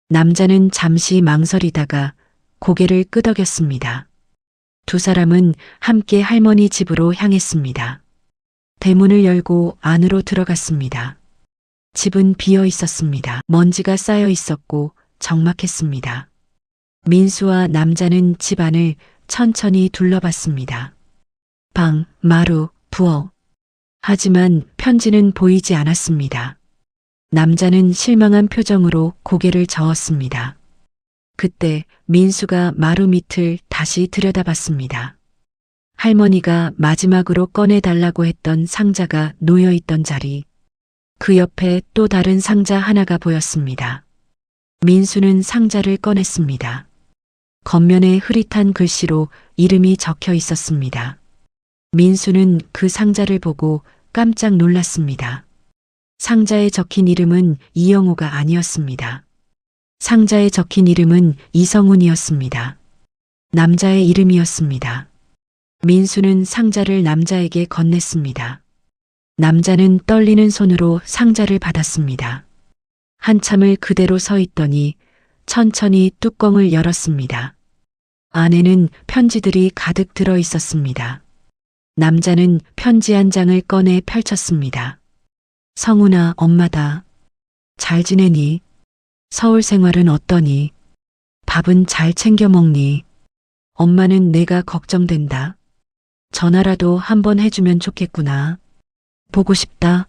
남자는 잠시 망설이다가 고개를 끄덕였습니다. 두 사람은 함께 할머니 집으로 향했습니다. 대문을 열고 안으로 들어갔습니다. 집은 비어 있었습니다. 먼지가 쌓여 있었고 적막했습니다. 민수와 남자는 집 안을 천천히 둘러봤습니다. 방, 마루, 부엌. 하지만 편지는 보이지 않았습니다. 남자는 실망한 표정으로 고개를 저었습니다. 그때 민수가 마루 밑을 다시 들여다봤습니다. 할머니가 마지막으로 꺼내달라고 했던 상자가 놓여있던 자리. 그 옆에 또 다른 상자 하나가 보였습니다. 민수는 상자를 꺼냈습니다. 겉면에 흐릿한 글씨로 이름이 적혀 있었습니다. 민수는 그 상자를 보고 깜짝 놀랐습니다. 상자에 적힌 이름은 이영호가 아니었습니다. 상자에 적힌 이름은 이성훈이었습니다. 남자의 이름이었습니다. 민수는 상자를 남자에게 건넸습니다. 남자는 떨리는 손으로 상자를 받았습니다. 한참을 그대로 서 있더니 천천히 뚜껑을 열었습니다. 안에는 편지들이 가득 들어 있었습니다. 남자는 편지 한 장을 꺼내 펼쳤습니다. 성훈아, 엄마다. 잘 지내니? 서울 생활은 어떠니? 밥은 잘 챙겨 먹니? 엄마는 내가 걱정된다. 전화라도 한번 해주면 좋겠구나. 보고 싶다.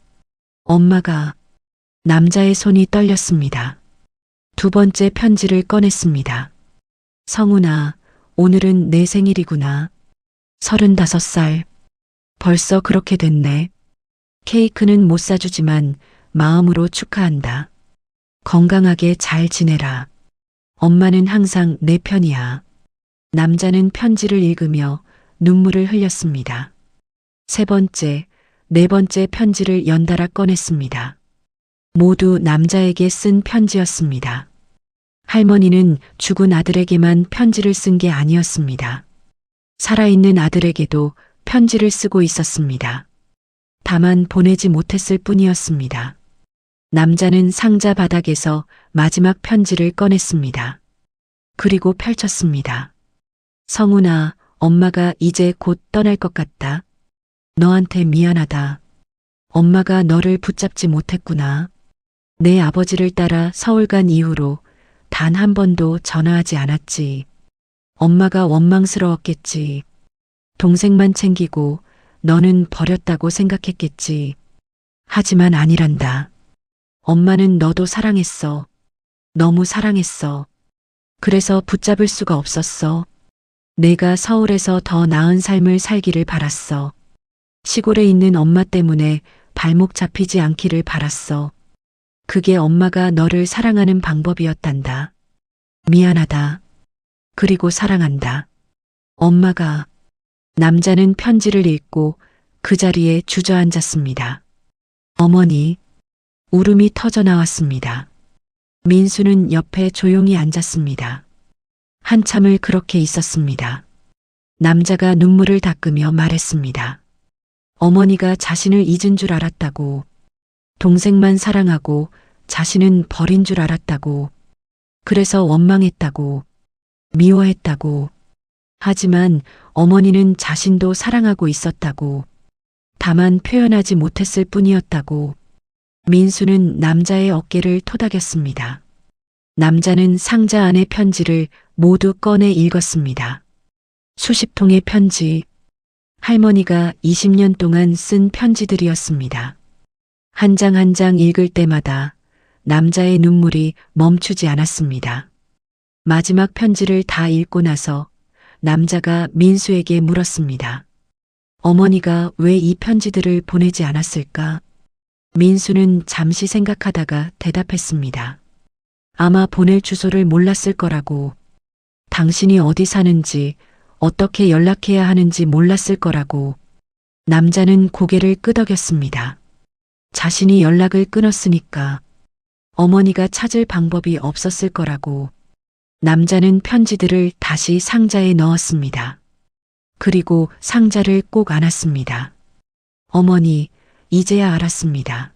엄마가. 남자의 손이 떨렸습니다. 두 번째 편지를 꺼냈습니다. 성훈아, 오늘은 내 생일이구나. 35살. 벌써 그렇게 됐네. 케이크는 못 사주지만 마음으로 축하한다. 건강하게 잘 지내라. 엄마는 항상 내 편이야. 남자는 편지를 읽으며 눈물을 흘렸습니다. 세 번째, 네 번째 편지를 연달아 꺼냈습니다. 모두 남자에게 쓴 편지였습니다. 할머니는 죽은 아들에게만 편지를 쓴 게 아니었습니다. 살아있는 아들에게도 편지를 쓰고 있었습니다. 다만 보내지 못했을 뿐이었습니다. 남자는 상자 바닥에서 마지막 편지를 꺼냈습니다. 그리고 펼쳤습니다. 성훈아, 엄마가 이제 곧 떠날 것 같다. 너한테 미안하다. 엄마가 너를 붙잡지 못했구나. 내 아버지를 따라 서울 간 이후로 단 한 번도 전화하지 않았지. 엄마가 원망스러웠겠지. 동생만 챙기고 너는 버렸다고 생각했겠지. 하지만 아니란다. 엄마는 너도 사랑했어. 너무 사랑했어. 그래서 붙잡을 수가 없었어. 내가 서울에서 더 나은 삶을 살기를 바랐어. 시골에 있는 엄마 때문에 발목 잡히지 않기를 바랐어. 그게 엄마가 너를 사랑하는 방법이었단다. 미안하다. 그리고 사랑한다. 엄마가. 남자는 편지를 읽고 그 자리에 주저앉았습니다. 어머니. 울음이 터져 나왔습니다. 민수는 옆에 조용히 앉았습니다. 한참을 그렇게 있었습니다. 남자가 눈물을 닦으며 말했습니다. 어머니가 자신을 잊은 줄 알았다고. 동생만 사랑하고 자신은 버린 줄 알았다고. 그래서 원망했다고. 미워했다고. 하지만 어머니는 자신도 사랑하고 있었다고. 다만 표현하지 못했을 뿐이었다고. 민수는 남자의 어깨를 토닥였습니다. 남자는 상자 안의 편지를 모두 꺼내 읽었습니다. 수십 통의 편지. 할머니가 20년 동안 쓴 편지들이었습니다. 한 장 한 장 읽을 때마다 남자의 눈물이 멈추지 않았습니다. 마지막 편지를 다 읽고 나서 남자가 민수에게 물었습니다. 어머니가 왜 이 편지들을 보내지 않았을까? 민수는 잠시 생각하다가 대답했습니다. 아마 보낼 주소를 몰랐을 거라고. 당신이 어디 사는지, 어떻게 연락해야 하는지 몰랐을 거라고. 남자는 고개를 끄덕였습니다. 자신이 연락을 끊었으니까 어머니가 찾을 방법이 없었을 거라고. 남자는 편지들을 다시 상자에 넣었습니다. 그리고 상자를 꼭 안았습니다. 어머니, 이제야 알았습니다.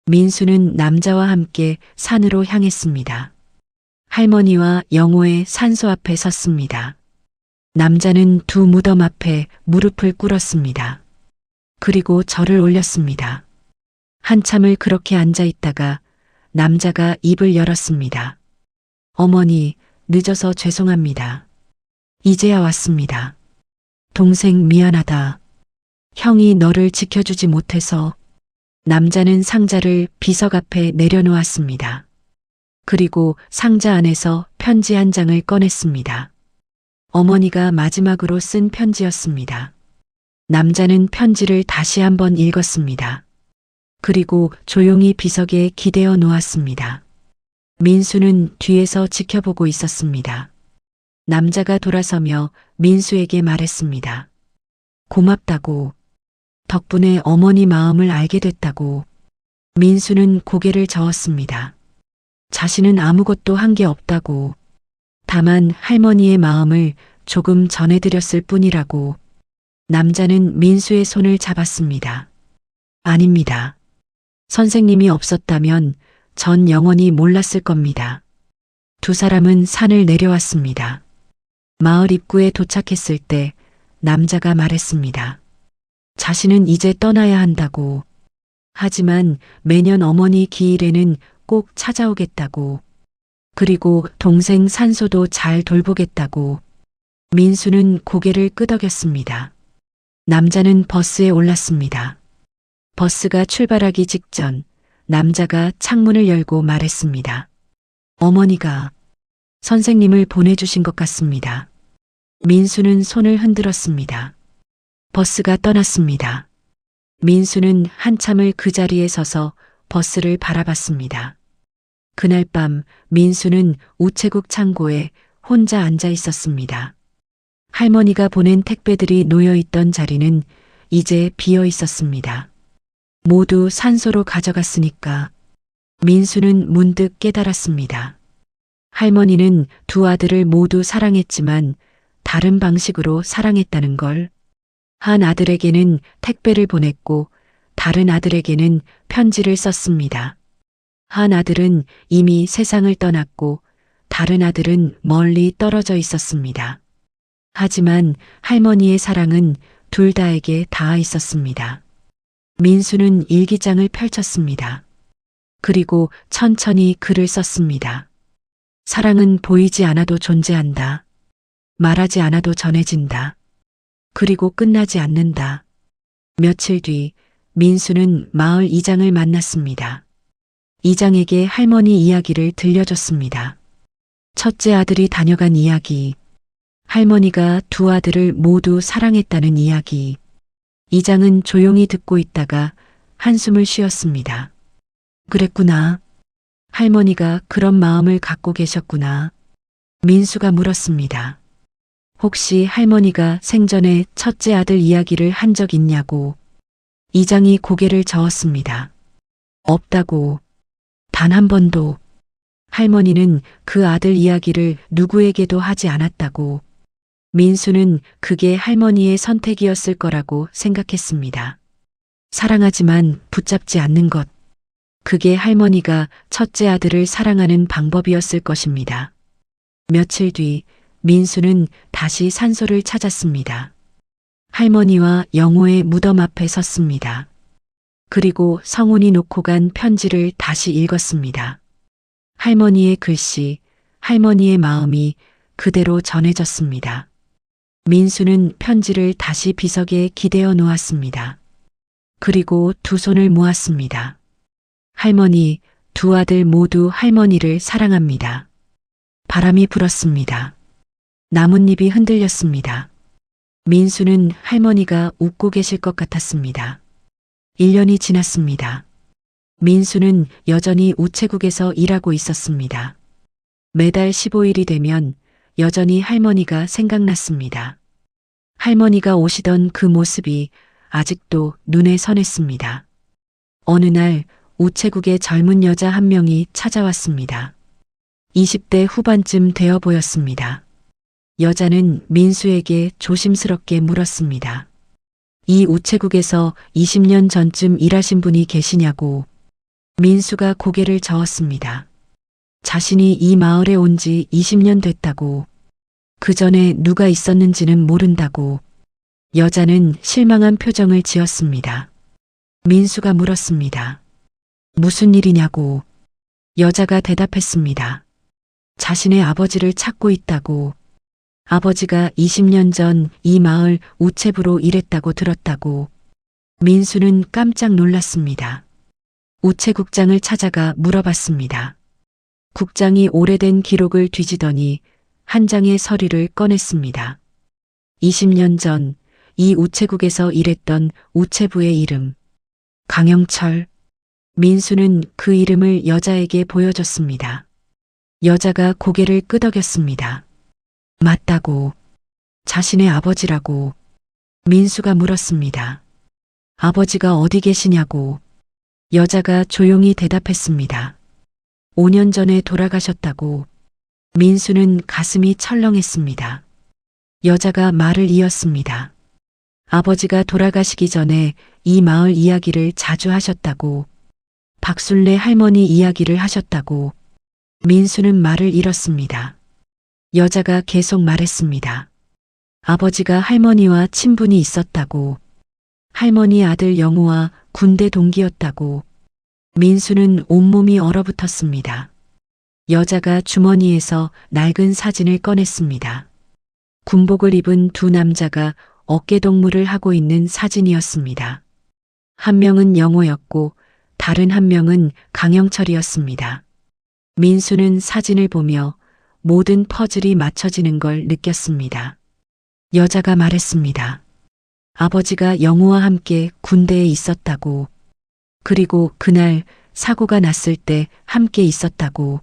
민수는 남자와 함께 산으로 향했습니다. 할머니와 영호의 산소 앞에 섰습니다. 남자는 두 무덤 앞에 무릎을 꿇었습니다. 그리고 절을 올렸습니다. 한참을 그렇게 앉아 있다가 남자가 입을 열었습니다. 어머니, 늦어서 죄송합니다. 이제야 왔습니다. 동생 미안하다. 형이 너를 지켜주지 못해서. 남자는 상자를 비석 앞에 내려놓았습니다. 그리고 상자 안에서 편지 한 장을 꺼냈습니다. 어머니가 마지막으로 쓴 편지였습니다. 남자는 편지를 다시 한번 읽었습니다. 그리고 조용히 비석에 기대어 놓았습니다. 민수는 뒤에서 지켜보고 있었습니다. 남자가 돌아서며 민수에게 말했습니다. 고맙다고. 덕분에 어머니 마음을 알게 됐다고. 민수는 고개를 저었습니다. 자신은 아무것도 한 게 없다고. 다만 할머니의 마음을 조금 전해드렸을 뿐이라고. 남자는 민수의 손을 잡았습니다. 아닙니다. 선생님이 없었다면 전 영원히 몰랐을 겁니다. 두 사람은 산을 내려왔습니다. 마을 입구에 도착했을 때 남자가 말했습니다. 자신은 이제 떠나야 한다고. 하지만 매년 어머니 기일에는 꼭 찾아오겠다고. 그리고 동생 산소도 잘 돌보겠다고. 민수는 고개를 끄덕였습니다. 남자는 버스에 올랐습니다. 버스가 출발하기 직전 남자가 창문을 열고 말했습니다. 어머니가 선생님을 보내주신 것 같습니다. 민수는 손을 흔들었습니다. 버스가 떠났습니다. 민수는 한참을 그 자리에 서서 버스를 바라봤습니다. 그날 밤 민수는 우체국 창고에 혼자 앉아 있었습니다. 할머니가 보낸 택배들이 놓여 있던 자리는 이제 비어 있었습니다. 모두 산소로 가져갔으니까. 민수는 문득 깨달았습니다. 할머니는 두 아들을 모두 사랑했지만 다른 방식으로 사랑했다는 걸. 한 아들에게는 택배를 보냈고 다른 아들에게는 편지를 썼습니다. 한 아들은 이미 세상을 떠났고 다른 아들은 멀리 떨어져 있었습니다. 하지만 할머니의 사랑은 둘 다에게 닿아 있었습니다. 민수는 일기장을 펼쳤습니다. 그리고 천천히 글을 썼습니다. 사랑은 보이지 않아도 존재한다. 말하지 않아도 전해진다. 그리고 끝나지 않는다. 며칠 뒤 민수는 마을 이장을 만났습니다. 이장에게 할머니 이야기를 들려줬습니다. 첫째 아들이 다녀간 이야기, 할머니가 두 아들을 모두 사랑했다는 이야기. 이장은 조용히 듣고 있다가 한숨을 쉬었습니다. 그랬구나. 할머니가 그런 마음을 갖고 계셨구나. 민수가 물었습니다. 혹시 할머니가 생전에 첫째 아들 이야기를 한 적 있냐고. 이장이 고개를 저었습니다. 없다고. 단 한 번도. 할머니는 그 아들 이야기를 누구에게도 하지 않았다고. 민수는 그게 할머니의 선택이었을 거라고 생각했습니다. 사랑하지만 붙잡지 않는 것. 그게 할머니가 첫째 아들을 사랑하는 방법이었을 것입니다. 며칠 뒤 민수는 다시 산소를 찾았습니다. 할머니와 영호의 무덤 앞에 섰습니다. 그리고 성훈이 놓고 간 편지를 다시 읽었습니다. 할머니의 글씨, 할머니의 마음이 그대로 전해졌습니다. 민수는 편지를 다시 비석에 기대어 놓았습니다. 그리고 두 손을 모았습니다. 할머니, 두 아들 모두 할머니를 사랑합니다. 바람이 불었습니다. 나뭇잎이 흔들렸습니다. 민수는 할머니가 웃고 계실 것 같았습니다. 1년이 지났습니다. 민수는 여전히 우체국에서 일하고 있었습니다. 매달 15일이 되면 여전히 할머니가 생각났습니다. 할머니가 오시던 그 모습이 아직도 눈에 선했습니다. 어느 날 우체국에 젊은 여자 한 명이 찾아왔습니다. 20대 후반쯤 되어 보였습니다. 여자는 민수에게 조심스럽게 물었습니다. 이 우체국에서 20년 전쯤 일하신 분이 계시냐고. 민수가 고개를 저었습니다. 자신이 이 마을에 온 지 20년 됐다고, 그 전에 누가 있었는지는 모른다고. 여자는 실망한 표정을 지었습니다. 민수가 물었습니다. 무슨 일이냐고. 여자가 대답했습니다. 자신의 아버지를 찾고 있다고. 아버지가 20년 전 이 마을 우체부로 일했다고 들었다고. 민수는 깜짝 놀랐습니다. 우체국장을 찾아가 물어봤습니다. 국장이 오래된 기록을 뒤지더니 한 장의 서류를 꺼냈습니다. 20년 전 이 우체국에서 일했던 우체부의 이름. 강영철. 민수는 그 이름을 여자에게 보여줬습니다. 여자가 고개를 끄덕였습니다. 맞다고. 자신의 아버지라고. 민수가 물었습니다. 아버지가 어디 계시냐고. 여자가 조용히 대답했습니다. 5년 전에 돌아가셨다고. 민수는 가슴이 철렁했습니다. 여자가 말을 이었습니다. 아버지가 돌아가시기 전에 이 마을 이야기를 자주 하셨다고. 박순례 할머니 이야기를 하셨다고. 민수는 말을 잃었습니다. 여자가 계속 말했습니다. 아버지가 할머니와 친분이 있었다고. 할머니 아들 영우와 군대 동기였다고. 민수는 온몸이 얼어붙었습니다. 여자가 주머니에서 낡은 사진을 꺼냈습니다. 군복을 입은 두 남자가 어깨동무를 하고 있는 사진이었습니다. 한 명은 영호였고 다른 한 명은 강영철이었습니다. 민수는 사진을 보며 모든 퍼즐이 맞춰지는 걸 느꼈습니다. 여자가 말했습니다. 아버지가 영호와 함께 군대에 있었다고. 그리고 그날 사고가 났을 때 함께 있었다고.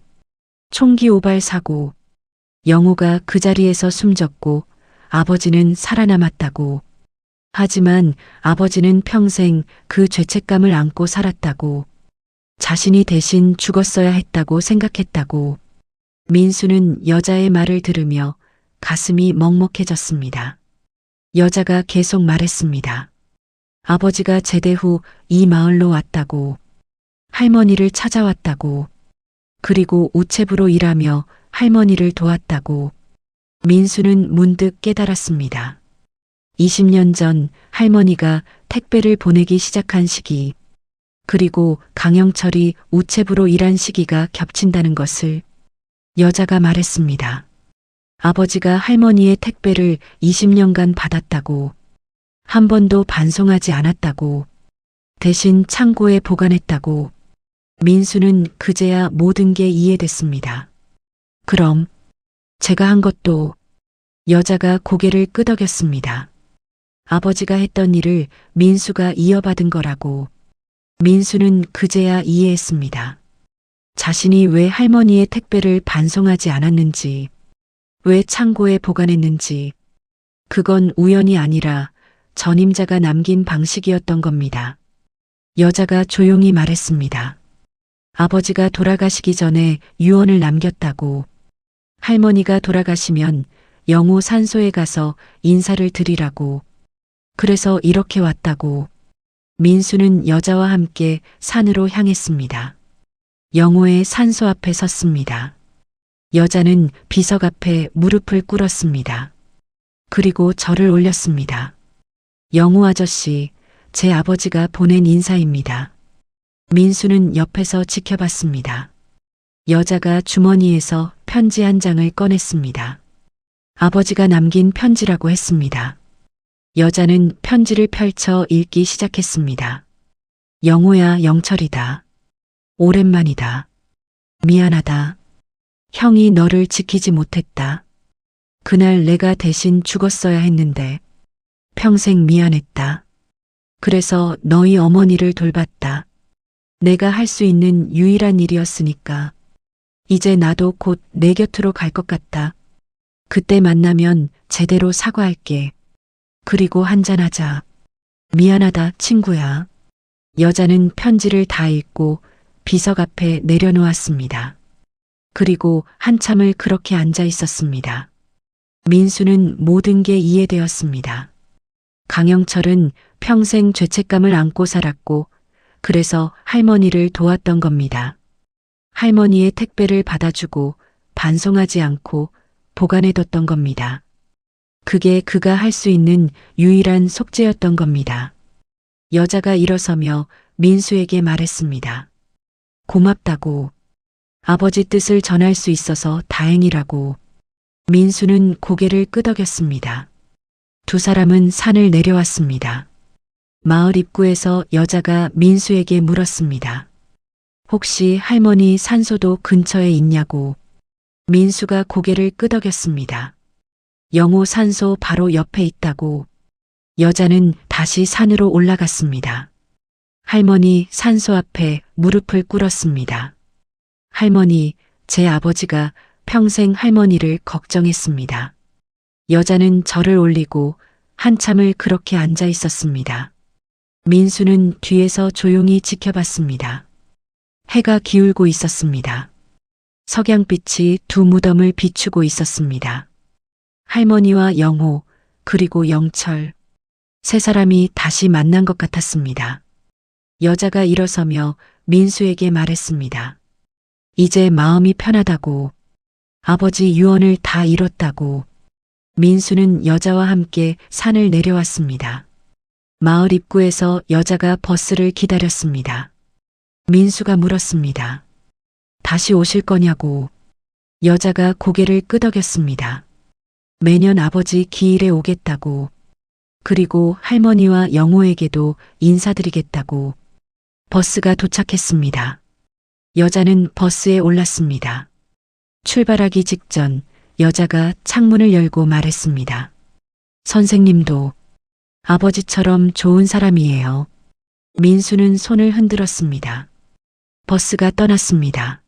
총기 오발 사고. 영호가 그 자리에서 숨졌고 아버지는 살아남았다고. 하지만 아버지는 평생 그 죄책감을 안고 살았다고. 자신이 대신 죽었어야 했다고 생각했다고. 민수는 여자의 말을 들으며 가슴이 먹먹해졌습니다. 여자가 계속 말했습니다. 아버지가 제대 후 이 마을로 왔다고. 할머니를 찾아왔다고. 그리고 우체부로 일하며 할머니를 도왔다고. 민수는 문득 깨달았습니다. 20년 전 할머니가 택배를 보내기 시작한 시기, 그리고 강영철이 우체부로 일한 시기가 겹친다는 것을. 여자가 말했습니다. 아버지가 할머니의 택배를 20년간 받았다고. 한 번도 반송하지 않았다고. 대신 창고에 보관했다고. 민수는 그제야 모든 게 이해됐습니다. 그럼 제가 한 것도. 여자가 고개를 끄덕였습니다. 아버지가 했던 일을 민수가 이어받은 거라고. 민수는 그제야 이해했습니다. 자신이 왜 할머니의 택배를 반송하지 않았는지, 왜 창고에 보관했는지, 그건 우연이 아니라 전임자가 남긴 방식이었던 겁니다. 여자가 조용히 말했습니다. 아버지가 돌아가시기 전에 유언을 남겼다고. 할머니가 돌아가시면 영호 산소에 가서 인사를 드리라고. 그래서 이렇게 왔다고. 민수는 여자와 함께 산으로 향했습니다. 영호의 산소 앞에 섰습니다. 여자는 비석 앞에 무릎을 꿇었습니다. 그리고 절을 올렸습니다. 영호 아저씨, 제 아버지가 보낸 인사입니다. 민수는 옆에서 지켜봤습니다. 여자가 주머니에서 편지 한 장을 꺼냈습니다. 아버지가 남긴 편지라고 했습니다. 여자는 편지를 펼쳐 읽기 시작했습니다. 영호야, 영철이다. 오랜만이다. 미안하다. 형이 너를 지키지 못했다. 그날 내가 대신 죽었어야 했는데 평생 미안했다. 그래서 너희 어머니를 돌봤다. 내가 할 수 있는 유일한 일이었으니까. 이제 나도 곧 내 곁으로 갈 것 같다. 그때 만나면 제대로 사과할게. 그리고 한잔하자. 미안하다, 친구야. 여자는 편지를 다 읽고 비석 앞에 내려놓았습니다. 그리고 한참을 그렇게 앉아 있었습니다. 민수는 모든 게 이해되었습니다. 강영철은 평생 죄책감을 안고 살았고 그래서 할머니를 도왔던 겁니다. 할머니의 택배를 받아주고 반송하지 않고 보관해뒀던 겁니다. 그게 그가 할 수 있는 유일한 속죄였던 겁니다. 여자가 일어서며 민수에게 말했습니다. 고맙다고. 아버지 뜻을 전할 수 있어서 다행이라고. 민수는 고개를 끄덕였습니다. 두 사람은 산을 내려왔습니다. 마을 입구에서 여자가 민수에게 물었습니다. 혹시 할머니 산소도 근처에 있냐고. 민수가 고개를 끄덕였습니다. 영호 산소 바로 옆에 있다고. 여자는 다시 산으로 올라갔습니다. 할머니 산소 앞에 무릎을 꿇었습니다. 할머니, 제 아버지가 평생 할머니를 걱정했습니다. 여자는 절을 올리고 한참을 그렇게 앉아 있었습니다. 민수는 뒤에서 조용히 지켜봤습니다. 해가 기울고 있었습니다. 석양빛이 두 무덤을 비추고 있었습니다. 할머니와 영호, 그리고 영철. 세 사람이 다시 만난 것 같았습니다. 여자가 일어서며 민수에게 말했습니다. 이제 마음이 편하다고. 아버지 유언을 다 이뤘다고. 민수는 여자와 함께 산을 내려왔습니다. 마을 입구에서 여자가 버스를 기다렸습니다. 민수가 물었습니다. 다시 오실 거냐고. 여자가 고개를 끄덕였습니다. 매년 아버지 기일에 오겠다고. 그리고 할머니와 영호에게도 인사드리겠다고. 버스가 도착했습니다. 여자는 버스에 올랐습니다. 출발하기 직전 여자가 창문을 열고 말했습니다. 선생님도 아버지처럼 좋은 사람이에요. 민수는 손을 흔들었습니다. 버스가 떠났습니다.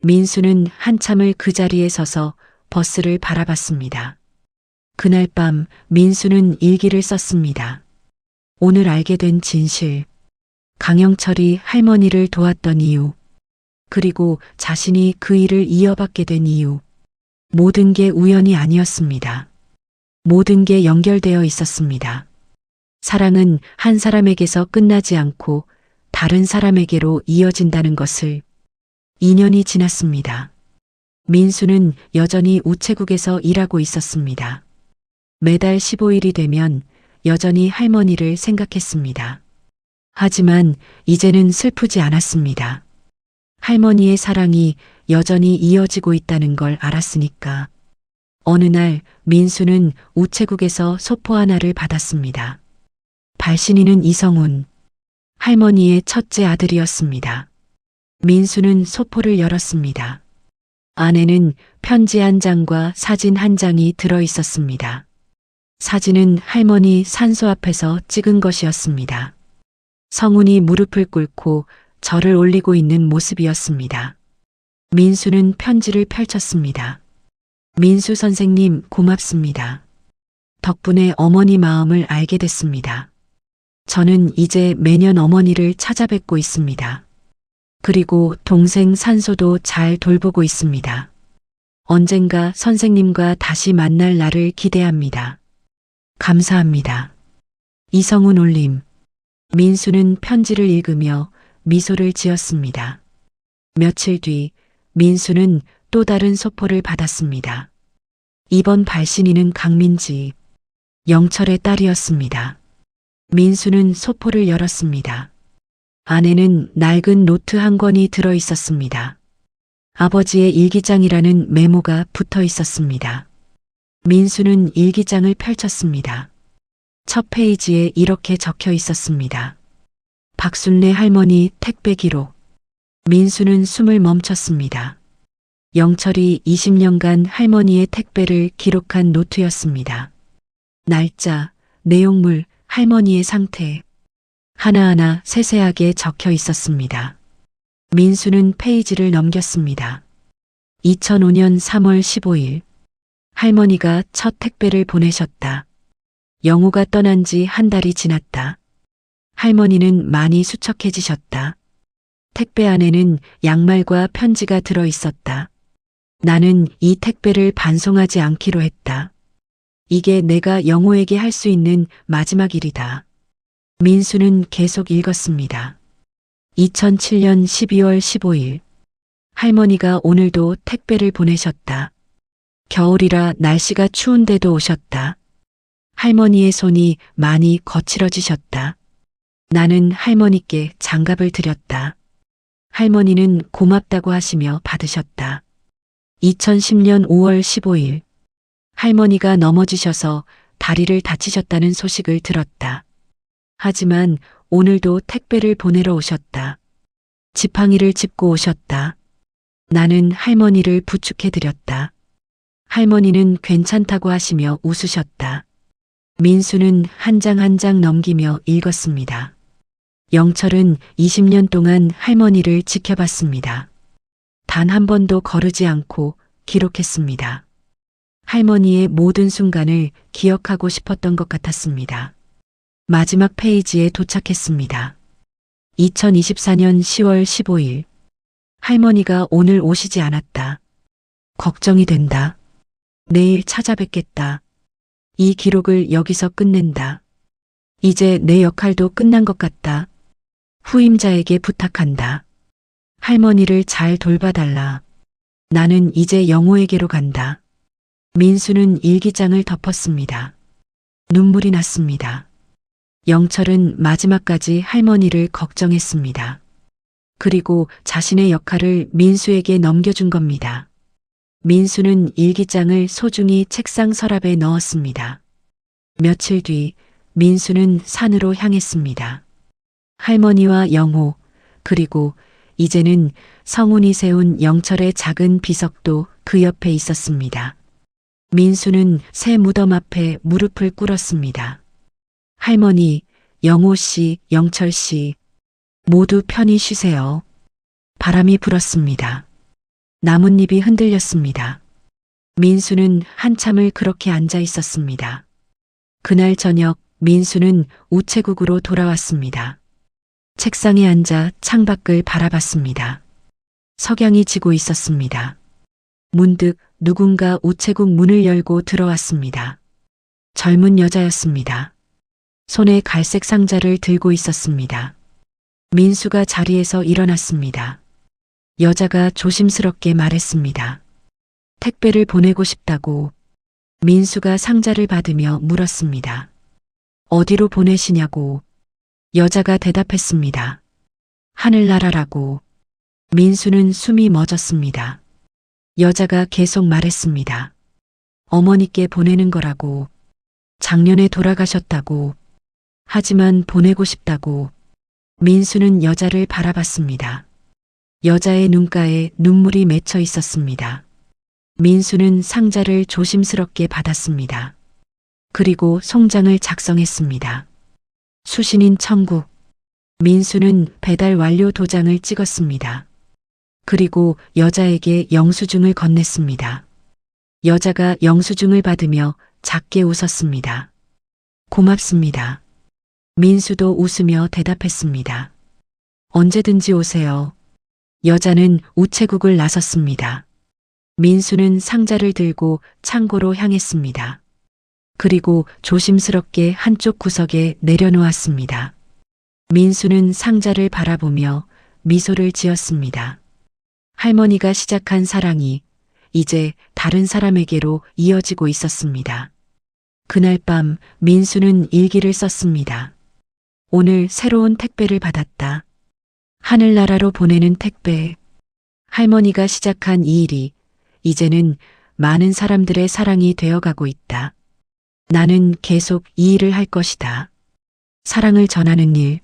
민수는 한참을 그 자리에 서서 버스를 바라봤습니다. 그날 밤 민수는 일기를 썼습니다. 오늘 알게 된 진실. 강영철이 할머니를 도왔던 이유. 그리고 자신이 그 일을 이어받게 된 이유. 모든 게 우연이 아니었습니다. 모든 게 연결되어 있었습니다. 사랑은 한 사람에게서 끝나지 않고 다른 사람에게로 이어진다는 것을. 2년이 지났습니다. 민수는 여전히 우체국에서 일하고 있었습니다. 매달 15일이 되면 여전히 할머니를 생각했습니다. 하지만 이제는 슬프지 않았습니다. 할머니의 사랑이 여전히 이어지고 있다는 걸 알았으니까. 어느 날 민수는 우체국에서 소포 하나를 받았습니다. 발신인은 이성훈, 할머니의 첫째 아들이었습니다. 민수는 소포를 열었습니다. 안에는 편지 한 장과 사진 한 장이 들어 있었습니다. 사진은 할머니 산소 앞에서 찍은 것이었습니다. 성훈이 무릎을 꿇고 절을 올리고 있는 모습이었습니다. 민수는 편지를 펼쳤습니다. 민수 선생님 고맙습니다. 덕분에 어머니 마음을 알게 됐습니다. 저는 이제 매년 어머니를 찾아뵙고 있습니다. 그리고 동생 산소도 잘 돌보고 있습니다. 언젠가 선생님과 다시 만날 날을 기대합니다. 감사합니다. 이성훈 올림. 민수는 편지를 읽으며 미소를 지었습니다. 며칠 뒤 민수는 또 다른 소포를 받았습니다. 이번 발신인은 강민지, 영철의 딸이었습니다. 민수는 소포를 열었습니다. 안에는 낡은 노트 한 권이 들어 있었습니다. 아버지의 일기장이라는 메모가 붙어 있었습니다. 민수는 일기장을 펼쳤습니다. 첫 페이지에 이렇게 적혀 있었습니다. 박순례 할머니 택배 기록. 민수는 숨을 멈췄습니다. 영철이 20년간 할머니의 택배를 기록한 노트였습니다. 날짜, 내용물, 할머니의 상태. 하나하나 세세하게 적혀 있었습니다. 민수는 페이지를 넘겼습니다. 2005년 3월 15일. 할머니가 첫 택배를 보내셨다. 영호가 떠난 지 한 달이 지났다. 할머니는 많이 수척해지셨다. 택배 안에는 양말과 편지가 들어 있었다. 나는 이 택배를 반송하지 않기로 했다. 이게 내가 영호에게 할 수 있는 마지막 일이다. 민수는 계속 읽었습니다. 2007년 12월 15일. 할머니가 오늘도 택배를 보내셨다. 겨울이라 날씨가 추운데도 오셨다. 할머니의 손이 많이 거칠어지셨다. 나는 할머니께 장갑을 드렸다. 할머니는 고맙다고 하시며 받으셨다. 2010년 5월 15일. 할머니가 넘어지셔서 다리를 다치셨다는 소식을 들었다. 하지만 오늘도 택배를 보내러 오셨다. 지팡이를 짚고 오셨다. 나는 할머니를 부축해 드렸다. 할머니는 괜찮다고 하시며 웃으셨다. 민수는 한 장 한 장 넘기며 읽었습니다. 영철은 20년 동안 할머니를 지켜봤습니다. 단 한 번도 거르지 않고 기록했습니다. 할머니의 모든 순간을 기억하고 싶었던 것 같았습니다. 마지막 페이지에 도착했습니다. 2024년 10월 15일. 할머니가 오늘 오시지 않았다. 걱정이 된다. 내일 찾아뵙겠다. 이 기록을 여기서 끝낸다. 이제 내 역할도 끝난 것 같다. 후임자에게 부탁한다. 할머니를 잘 돌봐달라. 나는 이제 영호에게로 간다. 민수는 일기장을 덮었습니다. 눈물이 났습니다. 영철은 마지막까지 할머니를 걱정했습니다. 그리고 자신의 역할을 민수에게 넘겨준 겁니다. 민수는 일기장을 소중히 책상 서랍에 넣었습니다. 며칠 뒤 민수는 산으로 향했습니다. 할머니와 영호, 그리고 이제는 성훈이 세운 영철의 작은 비석도 그 옆에 있었습니다. 민수는 새 무덤 앞에 무릎을 꿇었습니다. 할머니, 영호 씨, 영철 씨, 모두 편히 쉬세요. 바람이 불었습니다. 나뭇잎이 흔들렸습니다. 민수는 한참을 그렇게 앉아 있었습니다. 그날 저녁 민수는 우체국으로 돌아왔습니다. 책상에 앉아 창밖을 바라봤습니다. 석양이 지고 있었습니다. 문득 누군가 우체국 문을 열고 들어왔습니다. 젊은 여자였습니다. 손에 갈색 상자를 들고 있었습니다. 민수가 자리에서 일어났습니다. 여자가 조심스럽게 말했습니다. 택배를 보내고 싶다고. 민수가 상자를 받으며 물었습니다. 어디로 보내시냐고. 여자가 대답했습니다. 하늘나라라고. 민수는 숨이 멎었습니다. 여자가 계속 말했습니다. 어머니께 보내는 거라고. 작년에 돌아가셨다고. 하지만 보내고 싶다고. 민수는 여자를 바라봤습니다. 여자의 눈가에 눈물이 맺혀 있었습니다. 민수는 상자를 조심스럽게 받았습니다. 그리고 송장을 작성했습니다. 수신인 청구. 민수는 배달 완료 도장을 찍었습니다. 그리고 여자에게 영수증을 건넸습니다. 여자가 영수증을 받으며 작게 웃었습니다. 고맙습니다. 민수도 웃으며 대답했습니다. 언제든지 오세요. 여자는 우체국을 나섰습니다. 민수는 상자를 들고 창고로 향했습니다. 그리고 조심스럽게 한쪽 구석에 내려놓았습니다. 민수는 상자를 바라보며 미소를 지었습니다. 할머니가 시작한 사랑이 이제 다른 사람에게로 이어지고 있었습니다. 그날 밤 민수는 일기를 썼습니다. 오늘 새로운 택배를 받았다. 하늘나라로 보내는 택배. 할머니가 시작한 이 일이 이제는 많은 사람들의 사랑이 되어가고 있다. 나는 계속 이 일을 할 것이다. 사랑을 전하는 일,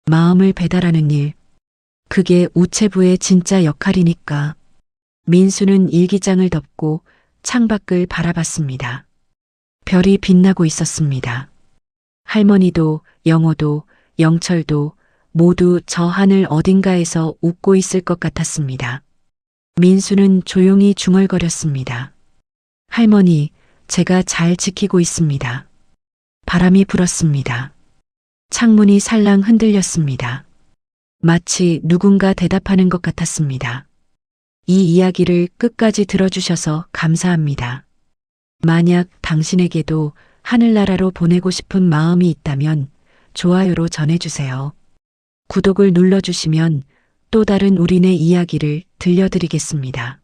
마음을 배달하는 일. 그게 우체부의 진짜 역할이니까. 민수는 일기장을 덮고 창밖을 바라봤습니다. 별이 빛나고 있었습니다. 할머니도 영호도 영철도 모두 저 하늘 어딘가에서 웃고 있을 것 같았습니다. 민수는 조용히 중얼거렸습니다. 할머니, 제가 잘 지키고 있습니다. 바람이 불었습니다. 창문이 살랑 흔들렸습니다. 마치 누군가 대답하는 것 같았습니다. 이 이야기를 끝까지 들어주셔서 감사합니다. 만약 당신에게도 하늘나라로 보내고 싶은 마음이 있다면 좋아요로 전해주세요. 구독을 눌러주시면 또 다른 우리네 이야기를 들려드리겠습니다.